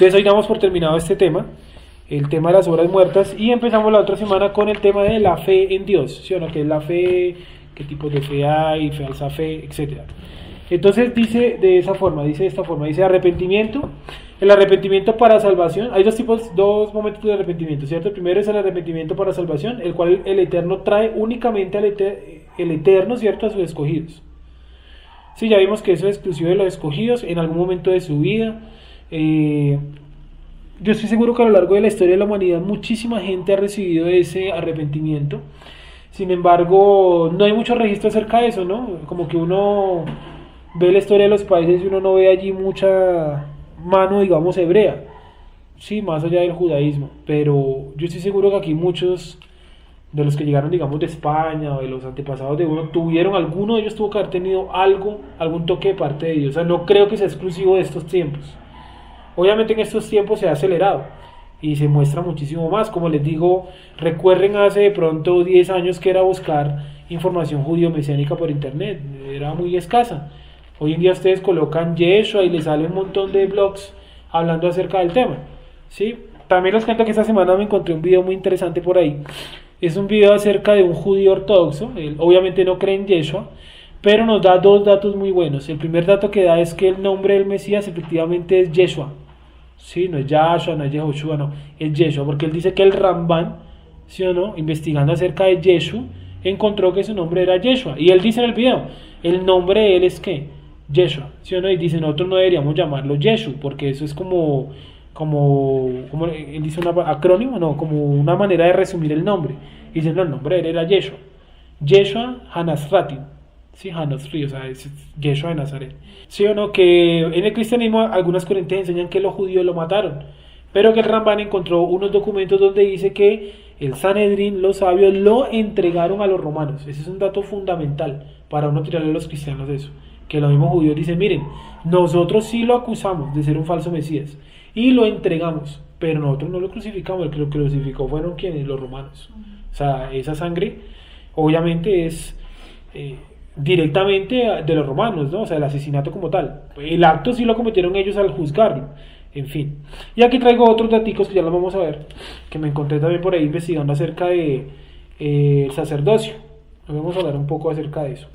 Entonces hoy damos por terminado este tema, el tema de las obras muertas, y empezamos la otra semana con el tema de la fe en Dios, ¿sí o no? ¿Qué es la fe? ¿Qué tipos de fe hay? Falsa fe, etcétera. Entonces dice de esta forma, dice arrepentimiento. El arrepentimiento para salvación, hay dos momentos de arrepentimiento, ¿cierto? El primero es el arrepentimiento para salvación, el cual el Eterno trae únicamente el Eterno, ¿cierto?, a sus escogidos. Sí, ya vimos que eso es exclusivo de los escogidos en algún momento de su vida. Yo estoy seguro que a lo largo de la historia de la humanidad muchísima gente ha recibido ese arrepentimiento. Sin embargo, no hay mucho registro acerca de eso, ¿no? Como que uno ve la historia de los países y uno no ve allí mucha mano, digamos, hebrea, sí, más allá del judaísmo, pero yo estoy seguro que aquí muchos de los que llegaron, digamos, de España o de los antepasados de uno, alguno de ellos tuvo que haber tenido algún toque de parte de Dios. O sea, no creo que sea exclusivo de estos tiempos. Obviamente en estos tiempos se ha acelerado y se muestra muchísimo más. Como les digo, recuerden hace de pronto 10 años que era buscar información judío-mesiánica por internet, era muy escasa. Hoy en día ustedes colocan Yeshua y les sale un montón de blogs hablando acerca del tema, ¿sí? También les cuento que esta semana me encontré un video muy interesante por ahí. Es un video acerca de un judío ortodoxo. Él obviamente no cree en Yeshua, pero nos da dos datos muy buenos. El primer dato que da es que el nombre del Mesías efectivamente es Yeshua, ¿sí? No es Yahshua, no es Yehoshua, no, es Yeshua, porque él dice que el Ramban, ¿sí o no?, investigando acerca de Yeshua, encontró que su nombre era Yeshua, y él dice en el video, el nombre de él es ¿qué? Yeshua, ¿sí o no? Y dice, nosotros no deberíamos llamarlo Yeshu, porque eso es como él dice un acrónimo, no, como una manera de resumir el nombre. Y dice, no, el nombre de él era Yeshua, Yeshua Hanasratim, sí, Hanasri, o sea, es Yeshua de Nazaret, ¿sí o no? Que en el cristianismo algunas corrientes enseñan que los judíos lo mataron, pero que el Ramban encontró unos documentos donde dice que el Sanedrín, los sabios, lo entregaron a los romanos. Ese es un dato fundamental para uno tirarle a los cristianos eso, que los mismos judíos dicen, miren, nosotros sí lo acusamos de ser un falso Mesías y lo entregamos, pero nosotros no lo crucificamos. El que lo crucificó fueron quienes, los romanos. O sea, esa sangre obviamente es directamente de los romanos, ¿no? O sea, el asesinato como tal. El acto sí lo cometieron ellos al juzgarlo, en fin. Y aquí traigo otros daticos que ya los vamos a ver, que me encontré también por ahí investigando acerca de el sacerdocio. Vamos a hablar un poco acerca de eso.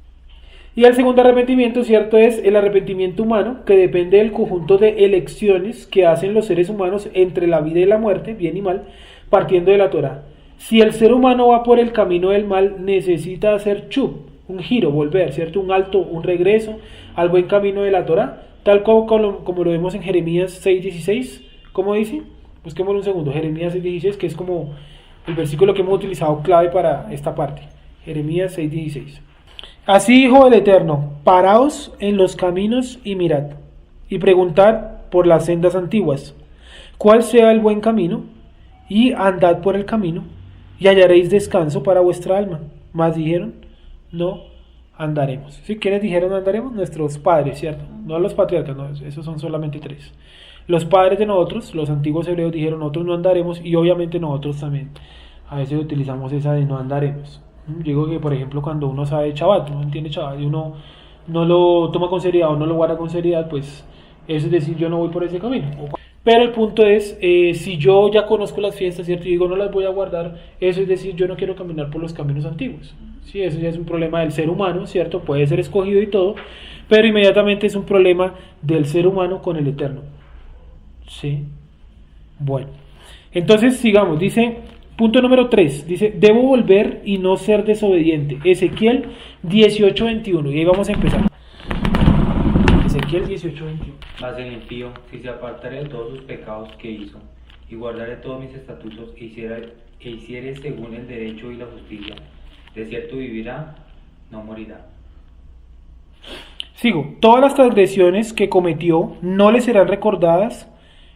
Y el segundo arrepentimiento, ¿cierto?, es el arrepentimiento humano, que depende del conjunto de elecciones que hacen los seres humanos entre la vida y la muerte, bien y mal, partiendo de la Torá. Si el ser humano va por el camino del mal, necesita hacer chup, un giro, volver, ¿cierto?, un alto, un regreso al buen camino de la Torá, tal como lo vemos en Jeremías 6:16. ¿Cómo dice? Busquémoslo un segundo. Jeremías 6:16, que es como el versículo que hemos utilizado clave para esta parte. Jeremías 6:16. Así dijo el Eterno, paraos en los caminos y mirad, y preguntad por las sendas antiguas, cuál sea el buen camino, y andad por el camino, y hallaréis descanso para vuestra alma. Mas dijeron, no andaremos. ¿Sí? ¿Quiénes dijeron no andaremos? Nuestros padres, ¿cierto? No los patriarcas, no, esos son solamente 3. Los padres de nosotros, los antiguos hebreos, dijeron nosotros no andaremos, y obviamente nosotros también a veces utilizamos esa de no andaremos. Digo que, por ejemplo, cuando uno sabe Shabbat, no entiende Shabbat y uno no lo toma con seriedad o no lo guarda con seriedad, pues eso es decir, yo no voy por ese camino. Pero el punto es, si yo ya conozco las fiestas, ¿cierto?, y digo no las voy a guardar, eso es decir, yo no quiero caminar por los caminos antiguos. Sí, eso ya es un problema del ser humano, ¿cierto? Puede ser escogido y todo, pero inmediatamente es un problema del ser humano con el Eterno. ¿Sí? Bueno, entonces sigamos, dice... Punto número 3, dice, debo volver y no ser desobediente. Ezequiel 18:21, y ahí vamos a empezar. Ezequiel 18:21. Mas el impío, si se apartare de todos sus pecados que hizo, y guardare todos mis estatutos, e hiciere según el derecho y la justicia, de cierto vivirá, no morirá. Sigo, todas las transgresiones que cometió no le serán recordadas,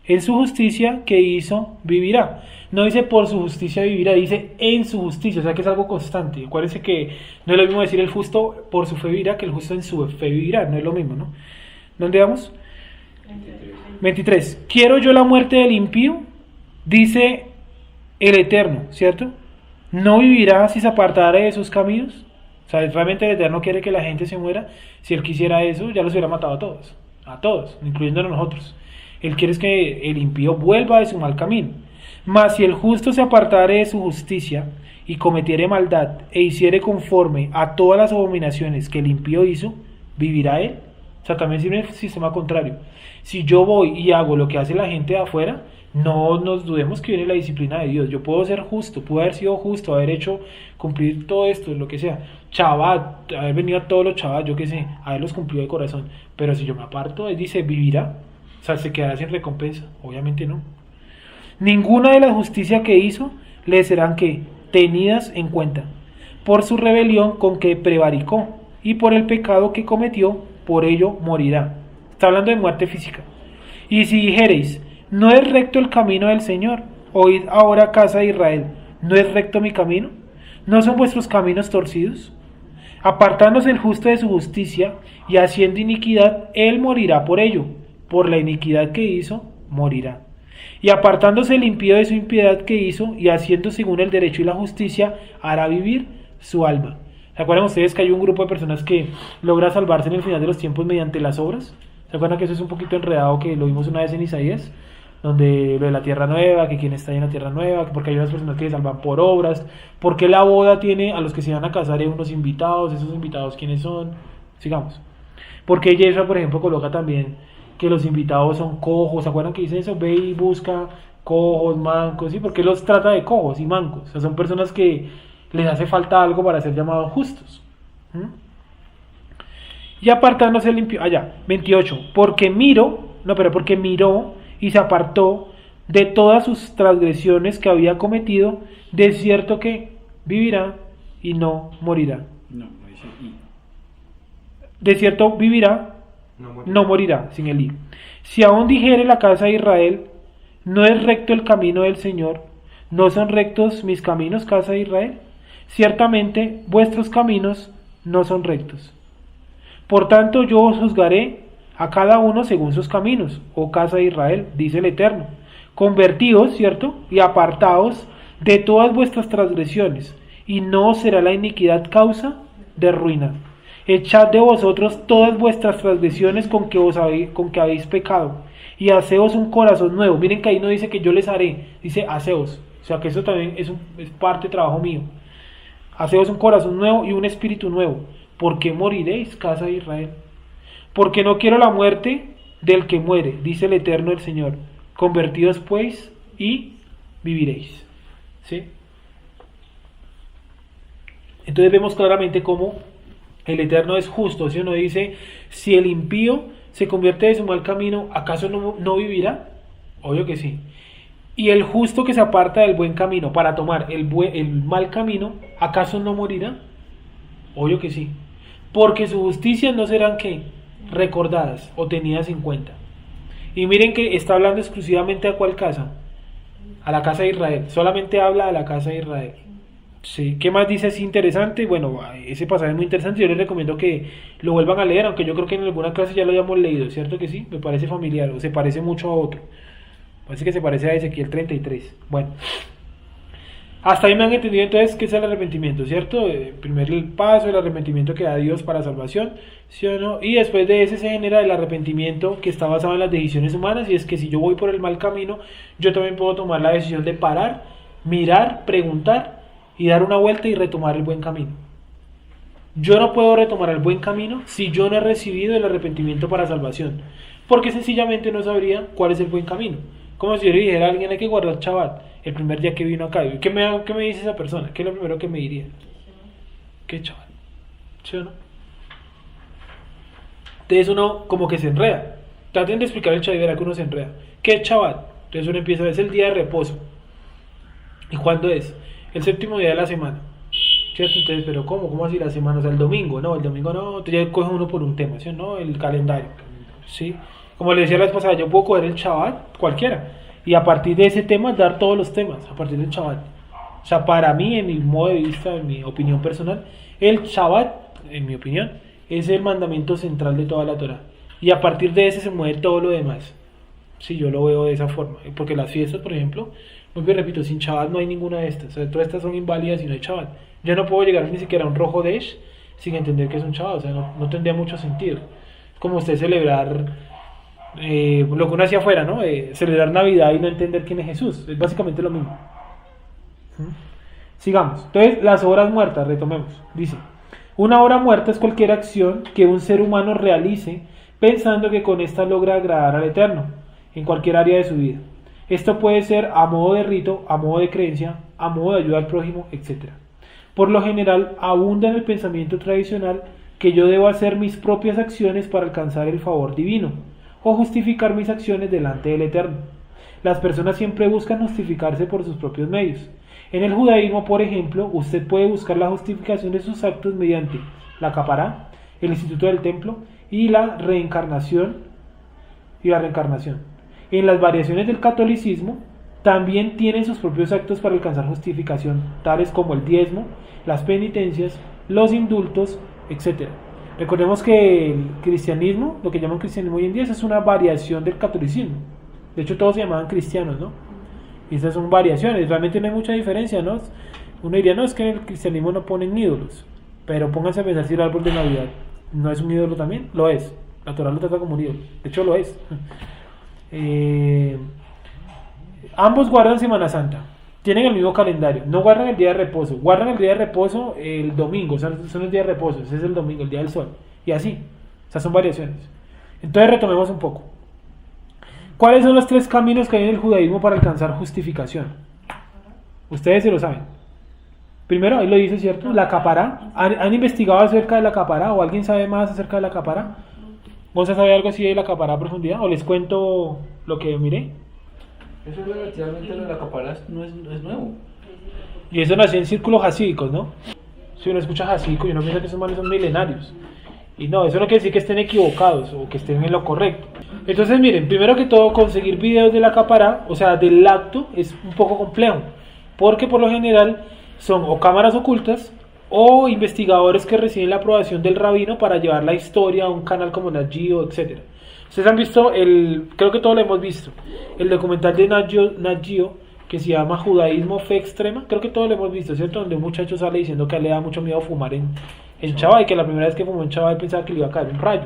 en su justicia que hizo vivirá. No dice por su justicia vivirá, dice en su justicia, o sea que es algo constante. Acuérdense que no es lo mismo decir el justo por su fe vivirá que el justo en su fe vivirá, no es lo mismo, ¿no? ¿Dónde vamos? 23. Quiero yo la muerte del impío, dice el Eterno, ¿cierto? No vivirá si se apartara de sus caminos. O sea, realmente el Eterno quiere que la gente se muera. Si él quisiera eso, ya los hubiera matado a todos, incluyéndonos nosotros. Él quiere es que el impío vuelva de su mal camino. Mas si el justo se apartare de su justicia y cometiere maldad e hiciere conforme a todas las abominaciones que el impío hizo, ¿vivirá él? O sea, también sirve el sistema contrario. Si yo voy y hago lo que hace la gente de afuera, no nos dudemos que viene la disciplina de Dios. Yo puedo ser justo, puedo haber sido justo, haber hecho cumplir todo esto, lo que sea. Shabbat, haber venido a todos los Shabbat, yo qué sé, haberlos cumplido de corazón. Pero si yo me aparto, él dice, ¿vivirá? O sea, ¿se quedará sin recompensa? Obviamente no. Ninguna de las justicias que hizo le serán que tenidas en cuenta por su rebelión con que prevaricó y por el pecado que cometió, por ello morirá. Está hablando de muerte física. Y si dijereis, no es recto el camino del Señor, oíd ahora, casa de Israel, ¿no es recto mi camino? ¿No son vuestros caminos torcidos? Apartándose el justo de su justicia y haciendo iniquidad, él morirá por ello, por la iniquidad que hizo, morirá. Y apartándose el impío de su impiedad que hizo y haciendo según el derecho y la justicia, hará vivir su alma. ¿Se acuerdan ustedes que hay un grupo de personas que logra salvarse en el final de los tiempos mediante las obras? ¿Se acuerdan que eso es un poquito enredado, que lo vimos una vez en Isaías? Donde lo de la tierra nueva, que quién está en la tierra nueva, porque hay unas personas que se salvan por obras, porque la boda tiene a los que se van a casar unos invitados, esos invitados quiénes son, sigamos. Porque Yeshua, por ejemplo, coloca también que los invitados son cojos, ¿se acuerdan que dice eso? Ve y busca cojos, mancos, ¿sí? Porque los trata de cojos y mancos, o sea, son personas que les hace falta algo para ser llamados justos. Y apartándose el impío, 28, porque miró y se apartó de todas sus transgresiones que había cometido, de cierto que vivirá y no morirá. No dice y. De cierto vivirá, no morirá, sin el i. Si aún dijere la casa de Israel, no es recto el camino del Señor, no son rectos mis caminos, casa de Israel. Ciertamente vuestros caminos no son rectos. Por tanto yo os juzgaré a cada uno según sus caminos, oh casa de Israel, dice el Eterno. Convertíos, ¿cierto? Y apartaos de todas vuestras transgresiones, y no os será la iniquidad causa de ruina. Echad de vosotros todas vuestras transgresiones con que habéis pecado, y haceos un corazón nuevo. Miren que ahí no dice que yo les haré, dice haceos. O sea que eso también es parte de trabajo mío. Haceos un corazón nuevo y un espíritu nuevo. ¿Por qué moriréis, casa de Israel? Porque no quiero la muerte del que muere, dice el Eterno el Señor. Convertidos pues y viviréis. ¿Sí? Entonces vemos claramente cómo el Eterno es justo. Si uno dice, si el impío se convierte de su mal camino, ¿acaso no vivirá? Obvio que sí. Y el justo que se aparta del buen camino para tomar el mal camino, ¿acaso no morirá? Obvio que sí. Porque sus justicias no serán ¿qué? Recordadas o tenidas en cuenta. Y miren que está hablando exclusivamente a cuál casa, a la casa de Israel. Solamente habla a la casa de Israel. Sí. ¿Qué más dice? Es interesante. Bueno, ese pasaje es muy interesante. Yo les recomiendo que lo vuelvan a leer, aunque yo creo que en alguna clase ya lo hayamos leído, ¿cierto que sí? Me parece familiar, o se parece mucho a otro. Parece que se parece a Ezequiel 33. Bueno, hasta ahí me han entendido entonces qué es el arrepentimiento, ¿cierto? El primer paso, el arrepentimiento que da Dios para salvación, ¿sí o no? Y después de ese se genera el arrepentimiento que está basado en las decisiones humanas, y es que si yo voy por el mal camino, yo también puedo tomar la decisión de parar, mirar, preguntar y dar una vuelta y retomar el buen camino. Yo no puedo retomar el buen camino si yo no he recibido el arrepentimiento para salvación, porque sencillamente no sabría cuál es el buen camino. Como si yo le dijera a alguien, hay que guardar Shabbat el primer día que vino acá. ¿Qué me dice esa persona? ¿Qué es lo primero que me diría? ¿Qué Shabbat? ¿Sí o no? Entonces uno como que se enreda. Traten de explicar el Shabbat y verá que uno se enreda. ¿Qué es Shabbat? Entonces uno empieza a ver, es el día de reposo. ¿Y cuándo es? El séptimo día de la semana. ¿Cierto? Entonces, ¿pero cómo? ¿Cómo así la semana? O sea, el domingo no. Entonces ya coge uno por un tema, ¿sí o no? El calendario. ¿Sí? Como le decía la vez pasada, yo puedo coger el Shabbat, cualquiera, y a partir de ese tema dar todos los temas, a partir del Shabbat. O sea, para mí, en mi modo de vista, en mi opinión personal, el Shabbat, en mi opinión, es el mandamiento central de toda la Torah. Y a partir de ese se mueve todo lo demás. Sí, yo lo veo de esa forma. Porque las fiestas, por ejemplo, muy repito, sin Shabbat no hay ninguna de estas. O sea, todas estas son inválidas y no hay Shabbat. Yo no puedo llegar ni siquiera a un Rojo Desh sin entender que es un Shabbat. O sea, no tendría mucho sentido. Es como usted celebrar lo que uno hacía afuera, ¿no? Celebrar Navidad y no entender quién es Jesús. Es básicamente lo mismo. ¿Mm? Sigamos. Entonces, las obras muertas, retomemos. Dice, una obra muerta es cualquier acción que un ser humano realice pensando que con esta logra agradar al Eterno, en cualquier área de su vida. Esto puede ser a modo de rito, a modo de creencia, a modo de ayuda al prójimo, etc. Por lo general, abunda en el pensamiento tradicional que yo debo hacer mis propias acciones para alcanzar el favor divino, o justificar mis acciones delante del Eterno. Las personas siempre buscan justificarse por sus propios medios. En el judaísmo, por ejemplo, usted puede buscar la justificación de sus actos mediante la capará, el instituto del templo y la reencarnación. En las variaciones del catolicismo también tienen sus propios actos para alcanzar justificación, tales como el diezmo, las penitencias, los indultos, etc. Recordemos que el cristianismo, lo que llaman cristianismo hoy en día, es una variación del catolicismo. De hecho, todos se llamaban cristianos, ¿no? Y estas son variaciones, realmente no hay mucha diferencia, ¿no? Uno diría, no, es que en el cristianismo no ponen ídolos, pero pónganse a pensar si el árbol de Navidad no es un ídolo también, lo es. La Torá lo trata como un ídolo, de hecho lo es. Ambos guardan Semana Santa, tienen el mismo calendario, no guardan el día de reposo, guardan el día de reposo el domingo, o sea, son los días de reposo, ese es el domingo, el día del sol, y así, o sea, son variaciones. Entonces retomemos un poco. ¿Cuáles son los 3 caminos que hay en el judaísmo para alcanzar justificación? Ustedes se lo saben. Primero, ahí lo dice, ¿cierto? La capará. ¿Han investigado acerca de la capará? ¿O alguien sabe más acerca de la capará? ¿Gonza sabe algo así de la capará a profundidad? ¿O les cuento lo que miré? Eso relativamente lo de la capará no es nuevo. Y eso nació en círculos hasídicos, ¿no? Si uno escucha hasídico y uno piensa que esos manes son milenarios. Y no, eso no quiere decir que estén equivocados o que estén en lo correcto. Entonces miren, primero que todo conseguir videos de la capará, o sea del acto, es un poco complejo, porque por lo general son o cámaras ocultas o investigadores que reciben la aprobación del rabino para llevar la historia a un canal como Nat Geo, etc. Ustedes han visto, creo que todos lo hemos visto, el documental de Nat Geo que se llama Judaísmo Fe Extrema, creo que todos lo hemos visto, ¿cierto? Donde un muchacho sale diciendo que le da mucho miedo fumar en Chavá y que la primera vez que fumó en Chavá pensaba que le iba a caer un rayo.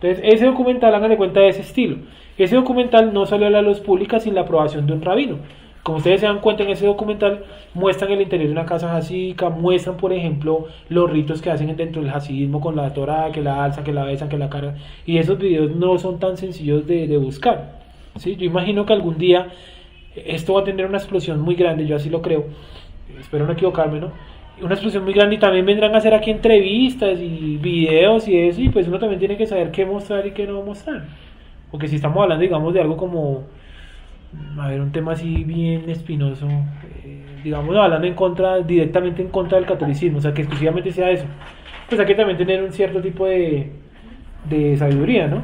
Entonces ese documental, hagan de cuenta de ese estilo. Ese documental no salió a la luz pública sin la aprobación de un rabino. Como ustedes se dan cuenta, en ese documental muestran el interior de una casa hasídica, muestran por ejemplo los ritos que hacen dentro del hasidismo con la Torá, que la alzan, que la besan, que la cargan, y esos videos no son tan sencillos de buscar, ¿sí? Yo imagino que algún día esto va a tener una explosión muy grande, yo así lo creo, espero no equivocarme, ¿no? Una explosión muy grande y también vendrán a hacer aquí entrevistas y videos y eso, y pues uno también tiene que saber qué mostrar y qué no mostrar, porque si estamos hablando digamos de algo como, a ver, un tema así bien espinoso, digamos hablando directamente en contra del catolicismo, o sea que exclusivamente sea eso, pues hay que también tener un cierto tipo de sabiduría, ¿no?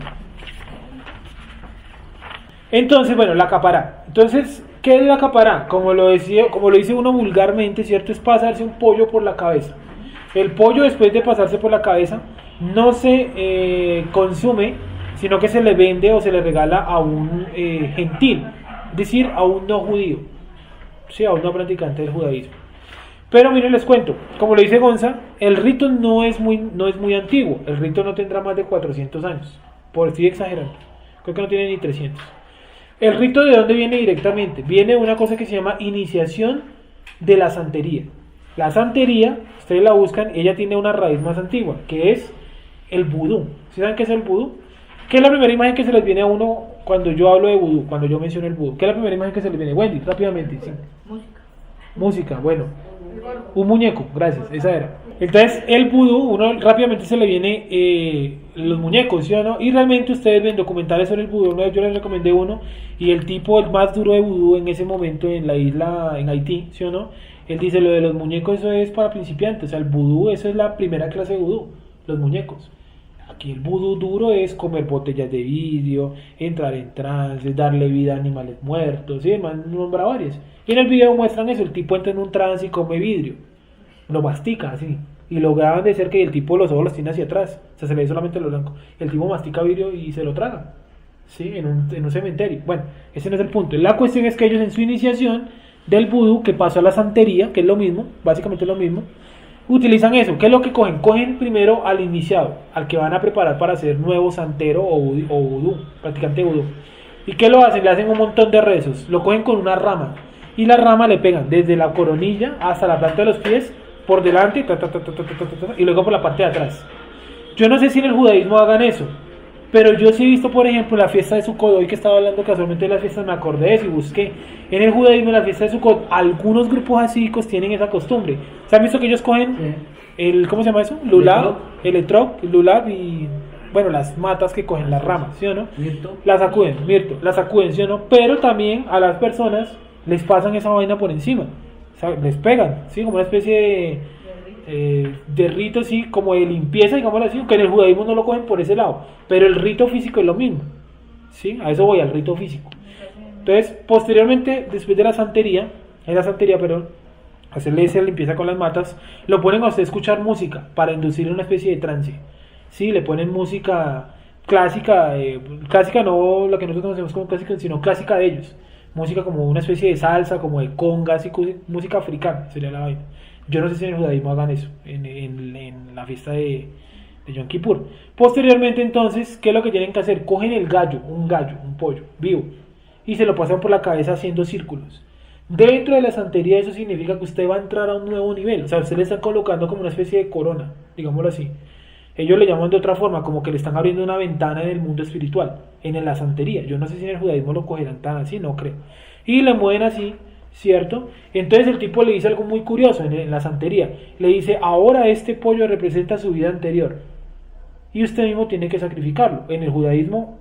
Entonces, bueno, la capará. Entonces, ¿qué es la capará? Como lo dice uno vulgarmente, ¿cierto? Es pasarse un pollo por la cabeza. El pollo, después de pasarse por la cabeza, no se consume, sino que se le vende o se le regala a un gentil, es decir, a un no judío, sí, a un no practicante del judaísmo. Pero miren, les cuento, como lo dice Gonza, el rito no es muy antiguo, el rito no tendrá más de 400 años, por estoy exagerando, creo que no tiene ni 300. ¿El rito de dónde viene directamente? Viene de una cosa que se llama iniciación de la santería. La santería, ustedes la buscan, ella tiene una raíz más antigua, que es el vudú. ¿Sí saben qué es el vudú? ¿Qué es la primera imagen que se les viene a uno cuando yo hablo de vudú, cuando yo menciono el vudú? ¿Qué es la primera imagen que se les viene? Wendy, rápidamente. Sí. Música, bueno. Un muñeco, gracias, esa era. Entonces, el vudú, uno rápidamente se le viene los muñecos, ¿sí o no? Y realmente ustedes ven documentales sobre el vudú. Una vez yo les recomendé uno, y el tipo, el más duro de vudú en ese momento en la isla, en Haití, ¿sí o no? Él dice, lo de los muñecos, eso es para principiantes. O sea, el vudú, eso es la primera clase de vudú, los muñecos. Aquí el vudú duro es comer botellas de vidrio, entrar en trance, darle vida a animales muertos, ¿sí? Nombra varias. Y en el video muestran eso, el tipo entra en un trance y come vidrio, lo mastica así, y lo graban de cerca y el tipo los ojos los tiene hacia atrás, o sea, se le ve solamente lo blanco. El tipo mastica vidrio y se lo traga, ¿sí? En un cementerio. Bueno, ese no es el punto. La cuestión es que ellos en su iniciación del vudú, que pasó a la santería, que es lo mismo, básicamente lo mismo, Utilizan eso. ¿Qué es lo que cogen? Cogen primero al iniciado, al que van a preparar para ser nuevo santero o vudú, practicante de vudú. ¿Y qué lo hacen? Le hacen un montón de rezos. Lo cogen con una rama. Y la rama le pegan desde la coronilla hasta la planta de los pies, por delante, y luego por la parte de atrás. Yo no sé si en el judaísmo hagan eso, pero yo sí he visto, por ejemplo, la fiesta de Sukkot, hoy que estaba hablando casualmente de las fiestas, me acordé de eso y busqué. En el judaísmo, en la fiesta de Sukkot, algunos grupos hasídicos tienen esa costumbre. ¿Se han visto que ellos cogen ¿cómo se llama eso? Lulab, el etrog, lulab y, bueno, las matas que cogen las ramas, ¿sí o no? Mirto. Las sacuden, las sacuden, ¿sí o no? Pero también a las personas les pasan esa vaina por encima, o sea, les pegan, ¿sí? Como una especie de rito, sí, como de limpieza, digámoslo así, que en el judaísmo no lo cogen por ese lado, pero el rito físico es lo mismo, ¿sí? A eso voy, al rito físico. Entonces, posteriormente, después de la santería, hacerle esa limpieza con las matas, lo ponen a usted a escuchar música para inducirle una especie de trance, ¿sí? Le ponen música clásica, clásica no la que nosotros conocemos como clásica, sino clásica de ellos, música como una especie de salsa, como de congas y música africana, sería la vaina. Yo no sé si en el judaísmo hagan eso, en la fiesta de Yom Kippur. Posteriormente, entonces, ¿qué es lo que tienen que hacer? Cogen el gallo, un pollo vivo, y se lo pasan por la cabeza haciendo círculos. Dentro de la santería eso significa que usted va a entrar a un nuevo nivel, o sea, usted le están colocando como una especie de corona, digámoslo así. Ellos le llaman de otra forma, como que le están abriendo una ventana en el mundo espiritual, en la santería. Yo no sé si en el judaísmo lo cogerán tan así, no creo. Y le mueven así, ¿cierto? Entonces el tipo le dice algo muy curioso en la santería. Le dice, ahora este pollo representa su vida anterior. Y usted mismo tiene que sacrificarlo. En el judaísmo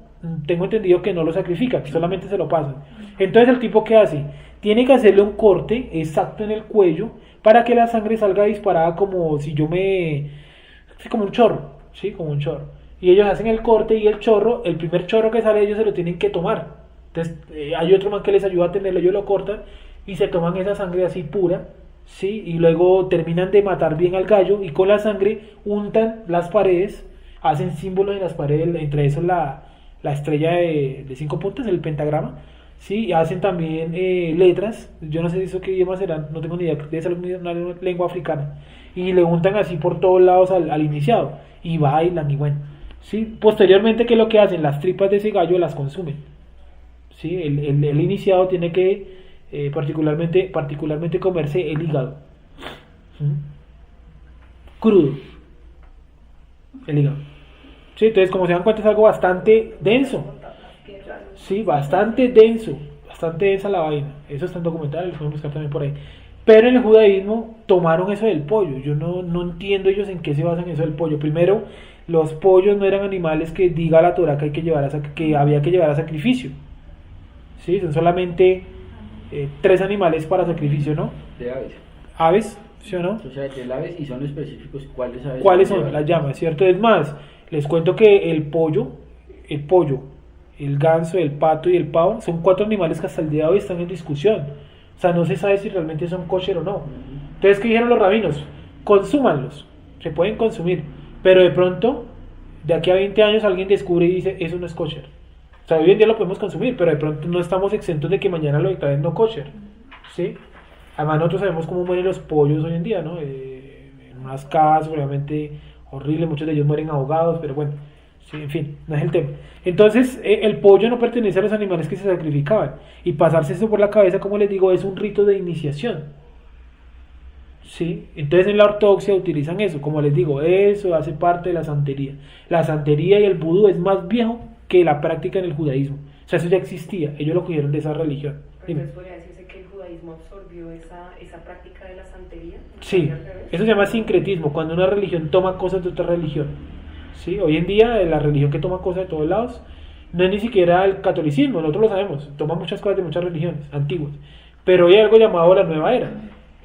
tengo entendido que no lo sacrifican, solamente se lo pasan. Entonces el tipo, ¿qué hace? Tiene que hacerle un corte exacto en el cuello para que la sangre salga disparada como si yo como un chorro, ¿sí? Como un chorro. Y ellos hacen el corte y el primer chorro que sale ellos se lo tienen que tomar. Entonces hay otro man que les ayuda a tenerlo, ellos lo cortan y se toman esa sangre así pura, ¿sí? Y luego terminan de matar bien al gallo y con la sangre untan las paredes, hacen símbolos en las paredes, entre esos la estrella de 5 puntas, el pentagrama, ¿sí? Y hacen también letras, yo no sé eso qué idioma serán, no tengo ni idea, debe ser una lengua africana, y le untan así por todos lados al iniciado, y bailan y bueno, ¿sí? Posteriormente, ¿qué es lo que hacen? Las tripas de ese gallo las consumen, ¿sí? El iniciado tiene que particularmente comerse el hígado, crudo, el hígado, ¿sí? Entonces, como se dan cuenta, es algo bastante denso, ¿sí? Bastante densa la vaina. Eso está en documental, lo pueden buscar también por ahí. Pero en el judaísmo tomaron eso del pollo. Yo no entiendo ellos en qué se basan eso del pollo. Primero, los pollos no eran animales que diga la Torá que había que llevar a sacrificio, ¿sí? Son solamente 3 animales para sacrificio, ¿no? De aves. Aves, ¿sí o no? O sea, de aves, y son específicos cuáles aves. ¿Cuáles son? Las llamas, ¿cierto? Es más, les cuento que el pollo, el ganso, el pato y el pavo son 4 animales que hasta el día de hoy están en discusión. O sea, no se sabe si realmente son kosher o no. Entonces, ¿qué dijeron los rabinos? Consúmanlos, se pueden consumir, pero de pronto, de aquí a 20 años alguien descubre y dice, eso no es kosher. O sea, hoy en día lo podemos consumir, pero de pronto no estamos exentos de que mañana lo declaren no kosher, ¿sí? Además nosotros sabemos cómo mueren los pollos hoy en día, ¿no? En unas casas, obviamente, horrible, muchos de ellos mueren ahogados, pero bueno, sí, en fin, no es el tema. Entonces, el pollo no pertenece a los animales que se sacrificaban, y pasarse eso por la cabeza, como les digo, es un rito de iniciación, ¿sí? Entonces en la ortodoxia utilizan eso, como les digo, eso hace parte de la santería. La santería y el vudú es más viejo que la práctica en el judaísmo, o sea, eso ya existía, ellos lo cogieron de esa religión. Entonces podría decirse que el judaísmo absorbió esa práctica de la santería. Sí, eso se llama sincretismo, cuando una religión toma cosas de otra religión, ¿sí? Hoy en día la religión que toma cosas de todos lados no es ni siquiera el catolicismo, nosotros lo sabemos, toma muchas cosas de muchas religiones antiguas, pero hoy hay algo llamado la nueva era,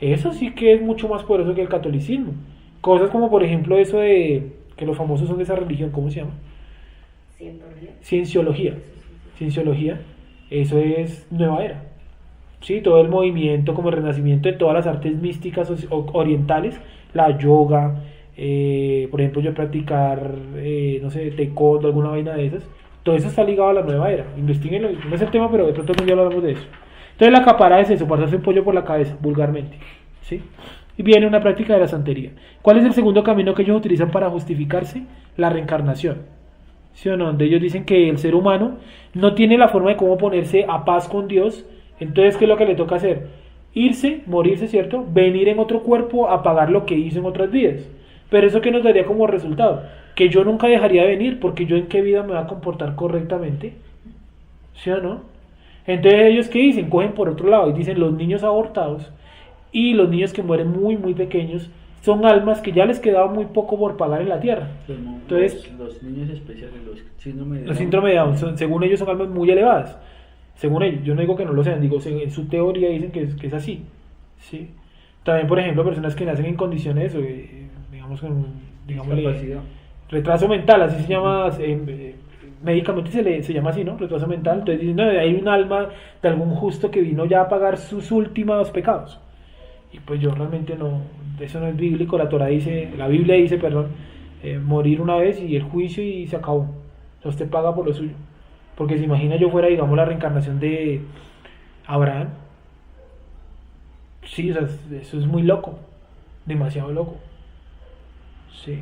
eso sí que es mucho más poderoso que el catolicismo, cosas como por ejemplo eso de que los famosos son de esa religión, ¿cómo se llama? Cienciología, eso es nueva era, ¿sí? Todo el movimiento como el renacimiento de todas las artes místicas orientales, la yoga, por ejemplo yo practicar, no sé, taekwondo, alguna vaina de esas, todo eso está ligado a la nueva era, investiguenlo, no es el tema, pero de pronto ya hablamos de eso. Entonces la capará es eso, pasarse un pollo por la cabeza, vulgarmente, ¿sí? Y viene una práctica de la santería. ¿Cuál es el segundo camino que ellos utilizan para justificarse? La reencarnación. ¿Sí o no? Donde ellos dicen que el ser humano no tiene la forma de cómo ponerse a paz con Dios. Entonces, ¿qué es lo que le toca hacer? Irse, morirse, ¿cierto? Venir en otro cuerpo a pagar lo que hizo en otras vidas. Pero eso que nos daría como resultado, que yo nunca dejaría de venir, porque yo en qué vida me voy a comportar correctamente. ¿Sí o no? Entonces ellos ¿qué dicen? Cogen por otro lado y dicen los niños abortados y los niños que mueren muy muy pequeños son almas que ya les quedaba muy poco por pagar en la tierra. Entonces los niños especiales, los síndromes de los Down. síndromes de Down, según ellos son almas muy elevadas. Según ellos, yo no digo que no lo sean, digo en su teoría dicen que es así. ¿Sí? También, por ejemplo, personas que nacen en condiciones, digamos, digámosle, Discapacidad. retraso mental, así se llama, médicamente se llama así, ¿no? Retraso mental. Entonces dicen, no, hay un alma de algún justo que vino ya a pagar sus últimos pecados. Y pues yo realmente no, eso no es bíblico. La Biblia dice, perdón, morir una vez y el juicio y se acabó. O sea, usted paga por lo suyo. Porque se imagina yo fuera, digamos, la reencarnación de Abraham. Sí, o sea, eso es muy loco, demasiado loco. Sí.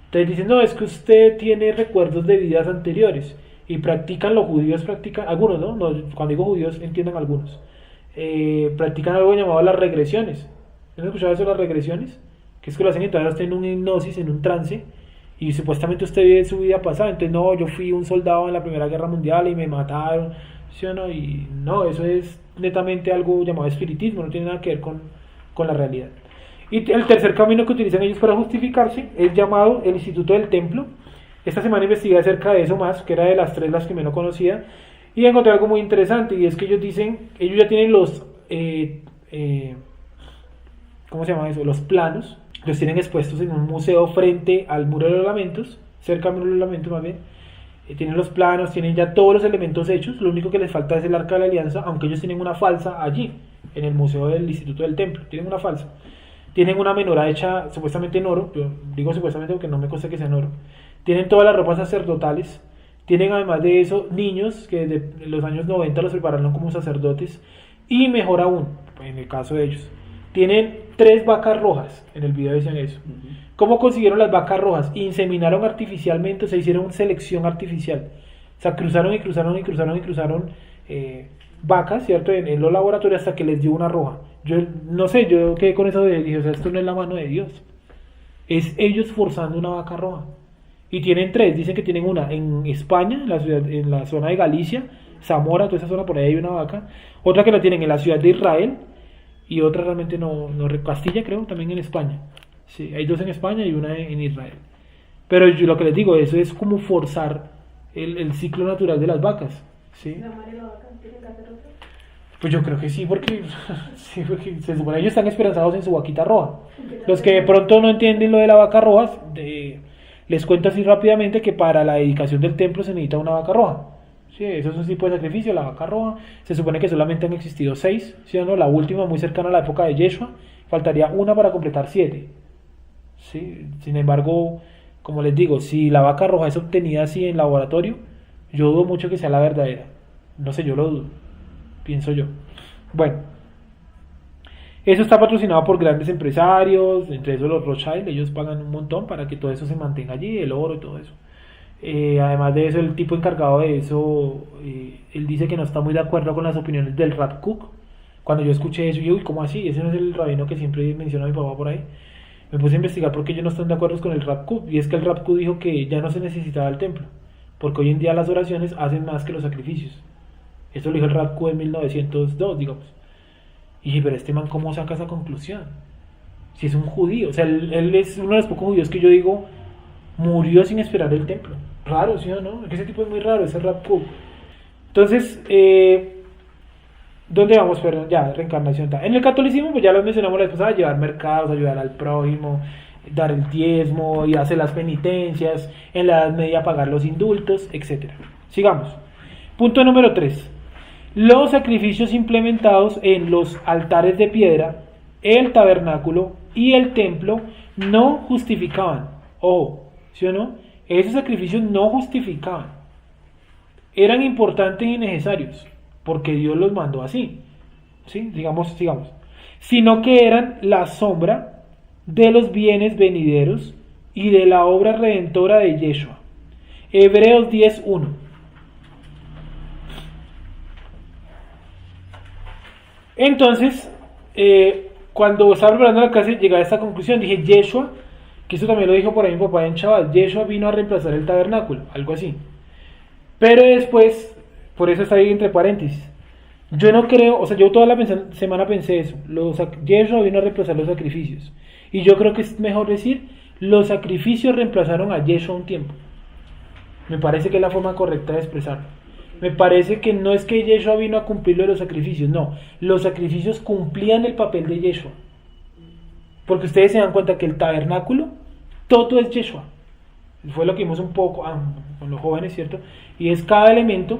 Entonces dicen, no, es que usted tiene recuerdos de vidas anteriores. Y practican, los judíos practican, algunos, ¿no? Cuando digo judíos, entiendan algunos. Practican algo llamado las regresiones. ¿No han escuchado eso de las regresiones? Que es que lo hacen entonces usted en un hipnosis, en un trance, y supuestamente usted vive su vida pasada. Entonces, no, yo fui un soldado en la Primera Guerra Mundial y me mataron, ¿sí o no? Y no, eso es netamente algo llamado espiritismo, no tiene nada que ver con la realidad. Y el tercer camino que utilizan ellos para justificarse es llamado el Instituto del Templo. Esta semana investigué acerca de eso más, que era de las tres las que menos conocía, y encontré algo muy interesante, y es que ellos dicen, ellos ya tienen los, ¿cómo se llama eso? Los planos, los tienen expuestos en un museo frente al Muro de los Lamentos, cerca al Muro de los Lamentos más bien. Tienen los planos, tienen ya todos los elementos hechos, lo único que les falta es el Arca de la Alianza, aunque ellos tienen una falsa allí, en el Museo del Instituto del Templo, tienen una falsa. Tienen una menorá hecha supuestamente en oro, yo digo supuestamente porque no me consta que sea en oro. Tienen todas las ropas sacerdotales, tienen además de eso niños que desde los años 90 los prepararon como sacerdotes, y mejor aún, en el caso de ellos, tienen 3 vacas rojas, en el video dicen eso. ¿Cómo consiguieron las vacas rojas? Inseminaron artificialmente, o sea, hicieron selección artificial. O sea, cruzaron vacas, ¿cierto? En los laboratorios hasta que les dio una roja. Yo no sé, yo quedé con eso de, dije, o sea, esto no es la mano de Dios. Es ellos forzando una vaca roja. Y tienen 3, dicen que tienen una en España, en la zona de Galicia, Zamora, toda esa zona, por ahí hay una vaca. Otra que la tienen en la ciudad de Israel, y otra realmente no Castilla creo, también en España. Sí, hay 2 en España y una en Israel. Pero yo lo que les digo, eso es como forzar el ciclo natural de las vacas. ¿Sí? ¿La madre de la vaca tiene que hacer otra? Pues yo creo que sí, porque se supone que ellos están esperanzados en su vaquita roja. Los que de pronto no entienden lo de la vaca roja, les cuento así rápidamente que para la dedicación del templo se necesita una vaca roja. Sí, eso es un tipo de sacrificio, la vaca roja. Se supone que solamente han existido 6, ¿sí o no? La última muy cercana a la época de Yeshua, faltaría una para completar 7. ¿Sí? Sin embargo, como les digo, si la vaca roja es obtenida así en laboratorio, yo dudo mucho que sea la verdadera. No sé, yo lo dudo, pienso yo. Bueno, eso está patrocinado por grandes empresarios, entre esos los Rothschild, ellos pagan un montón para que todo eso se mantenga allí, el oro y todo eso. Además de eso, el tipo encargado de eso, él dice que no está muy de acuerdo con las opiniones del Rav Kook. Cuando yo escuché eso, yo, uy, ¿cómo así? Ese no es el rabino que siempre menciona a mi papá por ahí. Me puse a investigar por qué ellos no están de acuerdo con el Rav Kook, y es que el Rav Kook dijo que ya no se necesitaba el templo, porque hoy en día las oraciones hacen más que los sacrificios. Esto lo dijo el Rav Kook en 1902, digamos. Y dije, pero este man, ¿cómo saca esa conclusión? Si es un judío, o sea, él es uno de los pocos judíos que yo digo, murió sin esperar el templo. Raro, ¿sí o no? Ese tipo es muy raro, ese Rav Kook. Entonces, ¿dónde vamos? Perdón, ya, reencarnación. En el catolicismo, pues ya lo mencionamos la vez pasada, llevar mercados, ayudar al prójimo, dar el diezmo y hacer las penitencias, en la Edad Media pagar los indultos, etc. Sigamos. Punto número 3. Los sacrificios implementados en los altares de piedra, el tabernáculo y el templo no justificaban. Ojo, ¿sí o no? Esos sacrificios no justificaban. Eran importantes y necesarios, porque Dios los mandó así. ¿Sí? Sigamos. sino que eran la sombra de los bienes venideros y de la obra redentora de Yeshua. Hebreos 10:1. Entonces, cuando estaba preparando la clase, llegué a esta conclusión. Dije, Yeshua, que eso también lo dijo por ahí mi papá en Chaval, Yeshua vino a reemplazar el tabernáculo, algo así. Pero después, por eso está ahí entre paréntesis. Yo no creo, o sea, yo toda la semana pensé eso. Yeshua vino a reemplazar los sacrificios. Y yo creo que es mejor decir, los sacrificios reemplazaron a Yeshua un tiempo. Me parece que es la forma correcta de expresarlo. Me parece que no es que Yeshua vino a cumplir lo de los sacrificios, no. Los sacrificios cumplían el papel de Yeshua. Porque ustedes se dan cuenta que el tabernáculo, todo es Yeshua. Fue lo que vimos un poco con los jóvenes, ¿cierto? Y es cada elemento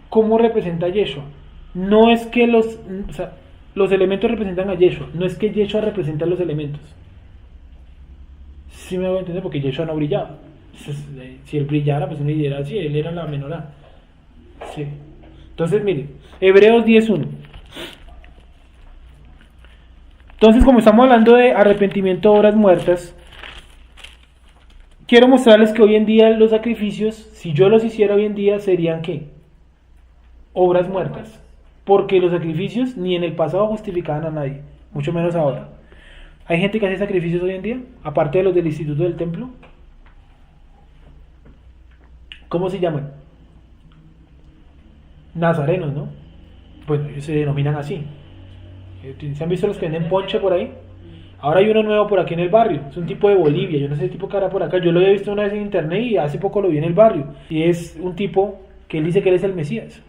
cómo representa a Yeshua. No es que los elementos representan a Yeshua, no es que Yeshua representa a los elementos. Sí me voy a entender, porque Yeshua no brillaba. Si él brillara, pues uno diría así, él era la menorá. Sí. Entonces, mire, Hebreos 10:1. Entonces, como estamos hablando de arrepentimiento de obras muertas, quiero mostrarles que hoy en día los sacrificios, si yo los hiciera hoy en día, serían ¿qué? Obras muertas. Porque los sacrificios ni en el pasado justificaban a nadie, mucho menos ahora. ¿Hay gente que hace sacrificios hoy en día? Aparte de los del Instituto del Templo. ¿Cómo se llaman? Nazarenos, ¿no? Pues se denominan así. ¿Se han visto los que venden ponche por ahí? Ahora hay uno nuevo por aquí en el barrio. Es un tipo de Bolivia. Yo no sé el tipo que hará por acá. Yo lo había visto una vez en internet y hace poco lo vi en el barrio. Y es un tipo que él dice que él es el Mesías.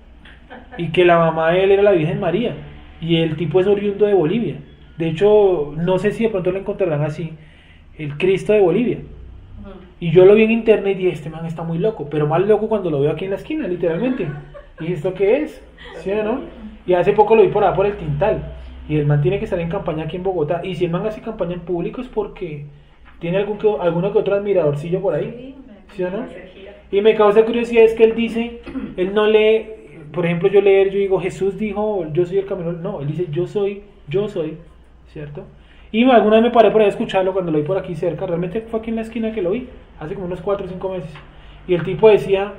Y que la mamá de él era la Virgen María. Y el tipo es oriundo de Bolivia. De hecho, no sé si de pronto lo encontrarán así. El Cristo de Bolivia. Y yo lo vi en internet y dije, este man está muy loco. Pero más loco cuando lo veo aquí en la esquina, literalmente. ¿Y esto qué es? ¿Sí o no? Y hace poco lo vi por allá por el Tintal. Y el man tiene que estar en campaña aquí en Bogotá. Y si el man hace campaña en público es porque tiene alguno que otro admiradorcillo por ahí. ¿Sí o no? Y me causa curiosidad es que él dice, él no lee, por ejemplo, yo digo, Jesús dijo, yo soy el camino. No, él dice, yo soy, ¿cierto? Y alguna vez me paré por ahí a escucharlo cuando lo vi por aquí cerca. Realmente fue aquí en la esquina que lo vi, hace como unos 4 o 5 meses. Y el tipo decía,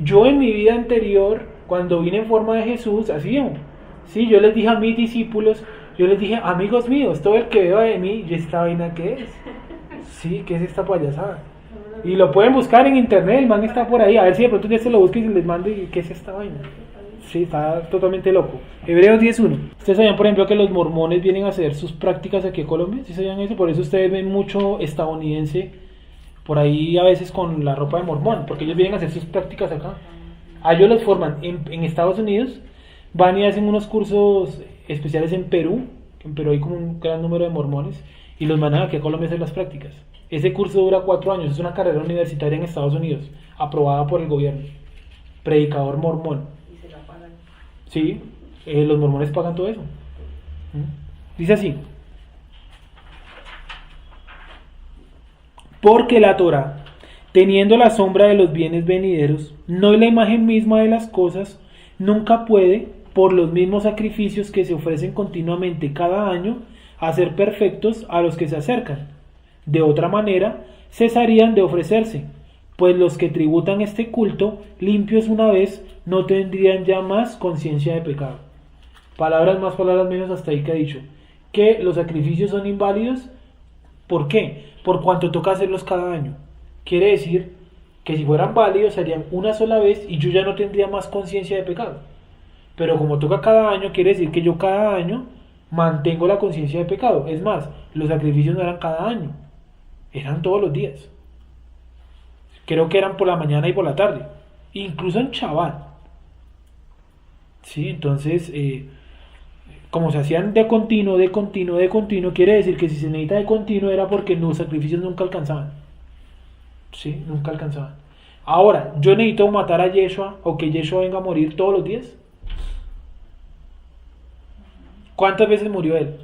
yo en mi vida anterior, cuando vine en forma de Jesús, así sí, yo les dije a mis discípulos, yo les dije, amigos míos, todo el que veo de mí, ¿y esta vaina qué es? Sí, ¿qué es esta payasada? Y lo pueden buscar en internet, el man está por ahí, a ver si de pronto ya se lo busquen y les mando, ¿qué es esta vaina? Sí, está totalmente loco. Hebreos 10:1. ¿Ustedes sabían, por ejemplo, que los mormones vienen a hacer sus prácticas aquí a Colombia? ¿Sí sabían eso? Por eso ustedes ven mucho estadounidense por ahí a veces con la ropa de mormón, porque ellos vienen a hacer sus prácticas acá. A ellos los forman en Estados Unidos, van y hacen unos cursos especiales en Perú hay como un gran número de mormones, y los mandan aquí a Colombia a hacer las prácticas. Ese curso dura 4 años, es una carrera universitaria en Estados Unidos, aprobada por el gobierno. Predicador mormón. Y se la pagan. Sí, los mormones pagan todo eso. Dice así: porque la Torá, teniendo la sombra de los bienes venideros, no la imagen misma de las cosas, nunca puede, por los mismos sacrificios que se ofrecen continuamente cada año, hacer perfectos a los que se acercan. De otra manera, cesarían de ofrecerse, pues los que tributan este culto, limpios una vez, no tendrían ya más conciencia de pecado. Palabras más, palabras menos, hasta ahí que ha dicho que los sacrificios son inválidos. ¿Por qué? Por cuanto toca hacerlos cada año. Quiere decir que si fueran válidos serían una sola vez y yo ya no tendría más conciencia de pecado. Pero como toca cada año, quiere decir que yo cada año mantengo la conciencia de pecado. Es más, los sacrificios no eran cada año, eran todos los días. Creo que eran por la mañana y por la tarde, incluso en Shabbat. Sí, entonces, como se hacían de continuo, quiere decir que si se necesita de continuo era porque los sacrificios nunca alcanzaban. Sí, nunca alcanzaban. Ahora, yo necesito matar a Yeshua o que Yeshua venga a morir todos los días. ¿Cuántas veces murió él?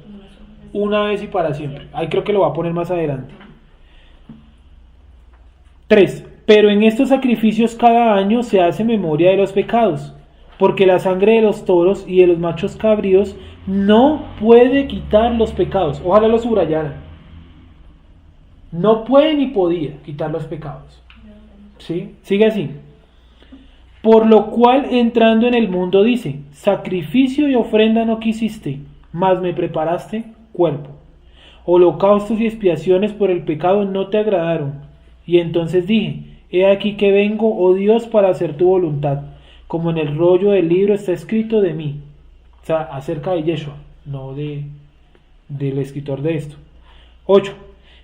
Una vez y para siempre. Ahí creo que lo va a poner más adelante. 3. Pero en estos sacrificios cada año se hace memoria de los pecados, porque la sangre de los toros y de los machos cabríos no puede quitar los pecados. Ojalá lo subrayaran. No puede ni podía quitar los pecados. ¿Sí? Sigue así. Por lo cual, entrando en el mundo, dice: sacrificio y ofrenda no quisiste, mas me preparaste cuerpo. Holocaustos y expiaciones por el pecado no te agradaron. Y entonces dije: he aquí que vengo, oh Dios, para hacer tu voluntad, como en el rollo del libro está escrito de mí. O sea, acerca de Yeshua, no del escritor de esto. 8.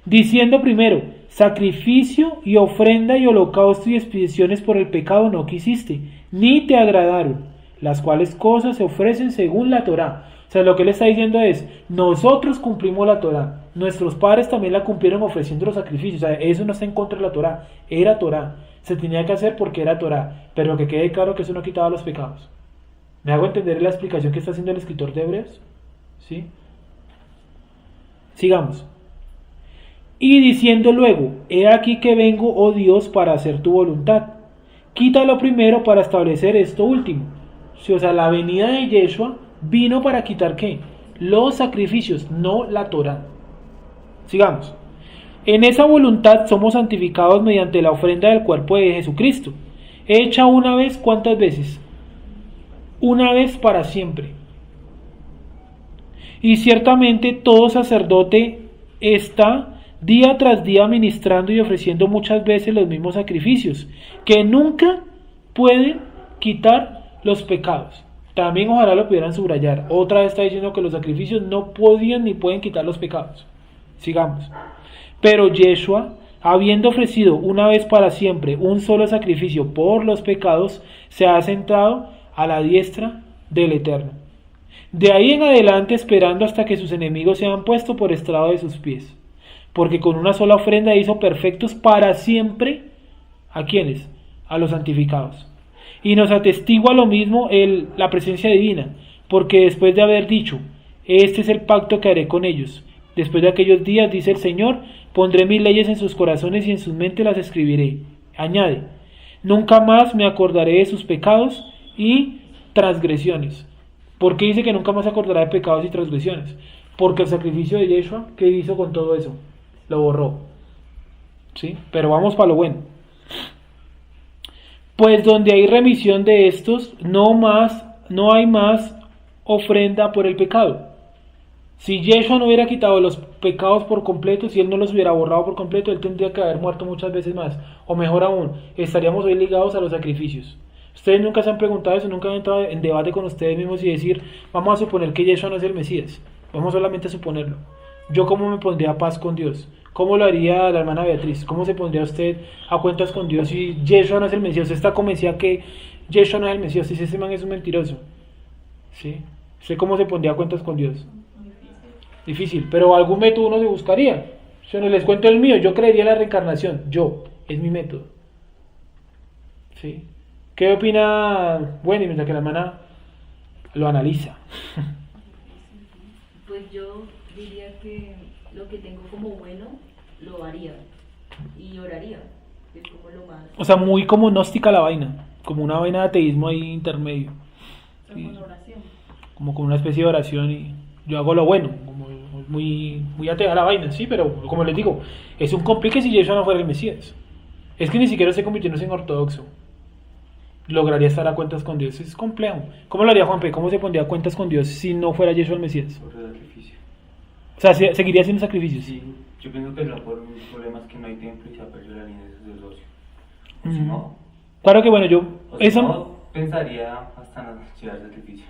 Diciendo primero: sacrificio y ofrenda y holocausto y expiaciones por el pecado no quisiste, ni te agradaron, las cuales cosas se ofrecen según la Torá. O sea, lo que él está diciendo es: nosotros cumplimos la Torá, nuestros padres también la cumplieron ofreciendo los sacrificios. O sea, eso no está en contra de la Torá, era Torá, se tenía que hacer porque era Torá, pero que quede claro que eso no quitaba los pecados. ¿Me hago entender la explicación que está haciendo el escritor de Hebreos? ¿Sí? Sigamos. Y diciendo luego: he aquí que vengo, oh Dios, para hacer tu voluntad. Quítalo primero para establecer esto último. Sí, o sea, la venida de Yeshua vino para quitar ¿qué? Los sacrificios, no la Torá. Sigamos. En esa voluntad somos santificados mediante la ofrenda del cuerpo de Jesucristo, hecha una vez. ¿Cuántas veces? Una vez para siempre. Y ciertamente todo sacerdote está día tras día ministrando y ofreciendo muchas veces los mismos sacrificios, que nunca pueden quitar los pecados. También ojalá lo pudieran subrayar. Otra vez está diciendo que los sacrificios no podían ni pueden quitar los pecados. Sigamos. Pero Yeshua, habiendo ofrecido una vez para siempre un solo sacrificio por los pecados, se ha sentado a la diestra del Eterno. De ahí en adelante esperando hasta que sus enemigos sean puestos por estrado de sus pies. Porque con una sola ofrenda hizo perfectos para siempre, ¿a quiénes? A los santificados. Y nos atestigua lo mismo la presencia divina, porque después de haber dicho: este es el pacto que haré con ellos, después de aquellos días, dice el Señor, pondré mis leyes en sus corazones y en sus mentes las escribiré. Añade: nunca más me acordaré de sus pecados y transgresiones. ¿Por qué dice que nunca más se acordará de pecados y transgresiones? Porque el sacrificio de Yeshua, ¿qué hizo con todo eso? Lo borró. ¿Sí? Pero vamos para lo bueno. Pues donde hay remisión de estos, no hay más ofrenda por el pecado. Si Yeshua no hubiera quitado los pecados por completo, si él no los hubiera borrado por completo, él tendría que haber muerto muchas veces más. O mejor aún, estaríamos hoy ligados a los sacrificios. Ustedes nunca se han preguntado eso, nunca han entrado en debate con ustedes mismos y decir: vamos a suponer que Yeshua no es el Mesías. Vamos solamente a suponerlo. ¿Yo cómo me pondría a paz con Dios? ¿Cómo lo haría la hermana Beatriz? ¿Cómo se pondría usted a cuentas con Dios si Yeshua no es el Mesías? Usted está convencida que Yeshua no es el Mesías, si ese man es un mentiroso. ¿Sí? ¿Usted cómo se pondría a cuentas con Dios? Difícil, pero algún método uno se buscaría. Yo no les cuento el mío, yo creería en la reencarnación. Es mi método. ¿Sí? ¿Qué opina Wendy mientras que la hermana lo analiza? Pues yo diría que lo que tengo como bueno lo haría y oraría, que es como lo más. O sea, muy como gnóstica la vaina, como una vaina de ateísmo ahí intermedio. Como una oración. Como con una especie de oración y yo hago lo bueno, como muy atea a la vaina, sí, pero como les digo, es un complique si Yeshua no fuera el Mesías. Es que ni siquiera se convirtiéndose en ortodoxo lograría estar a cuentas con Dios, es complejo. ¿Cómo lo haría Juanpe? ¿Cómo se pondría a cuentas con Dios si no fuera Yeshua el Mesías? Por el sacrificio. O sea, seguiría haciendo sacrificios. Sí, yo pienso que el problema es que no hay templo y se ha perdido la línea de sacerdocio. Si Mm. no, Claro que bueno, yo o si esa, no, pensaría hasta en llevar sacrificio.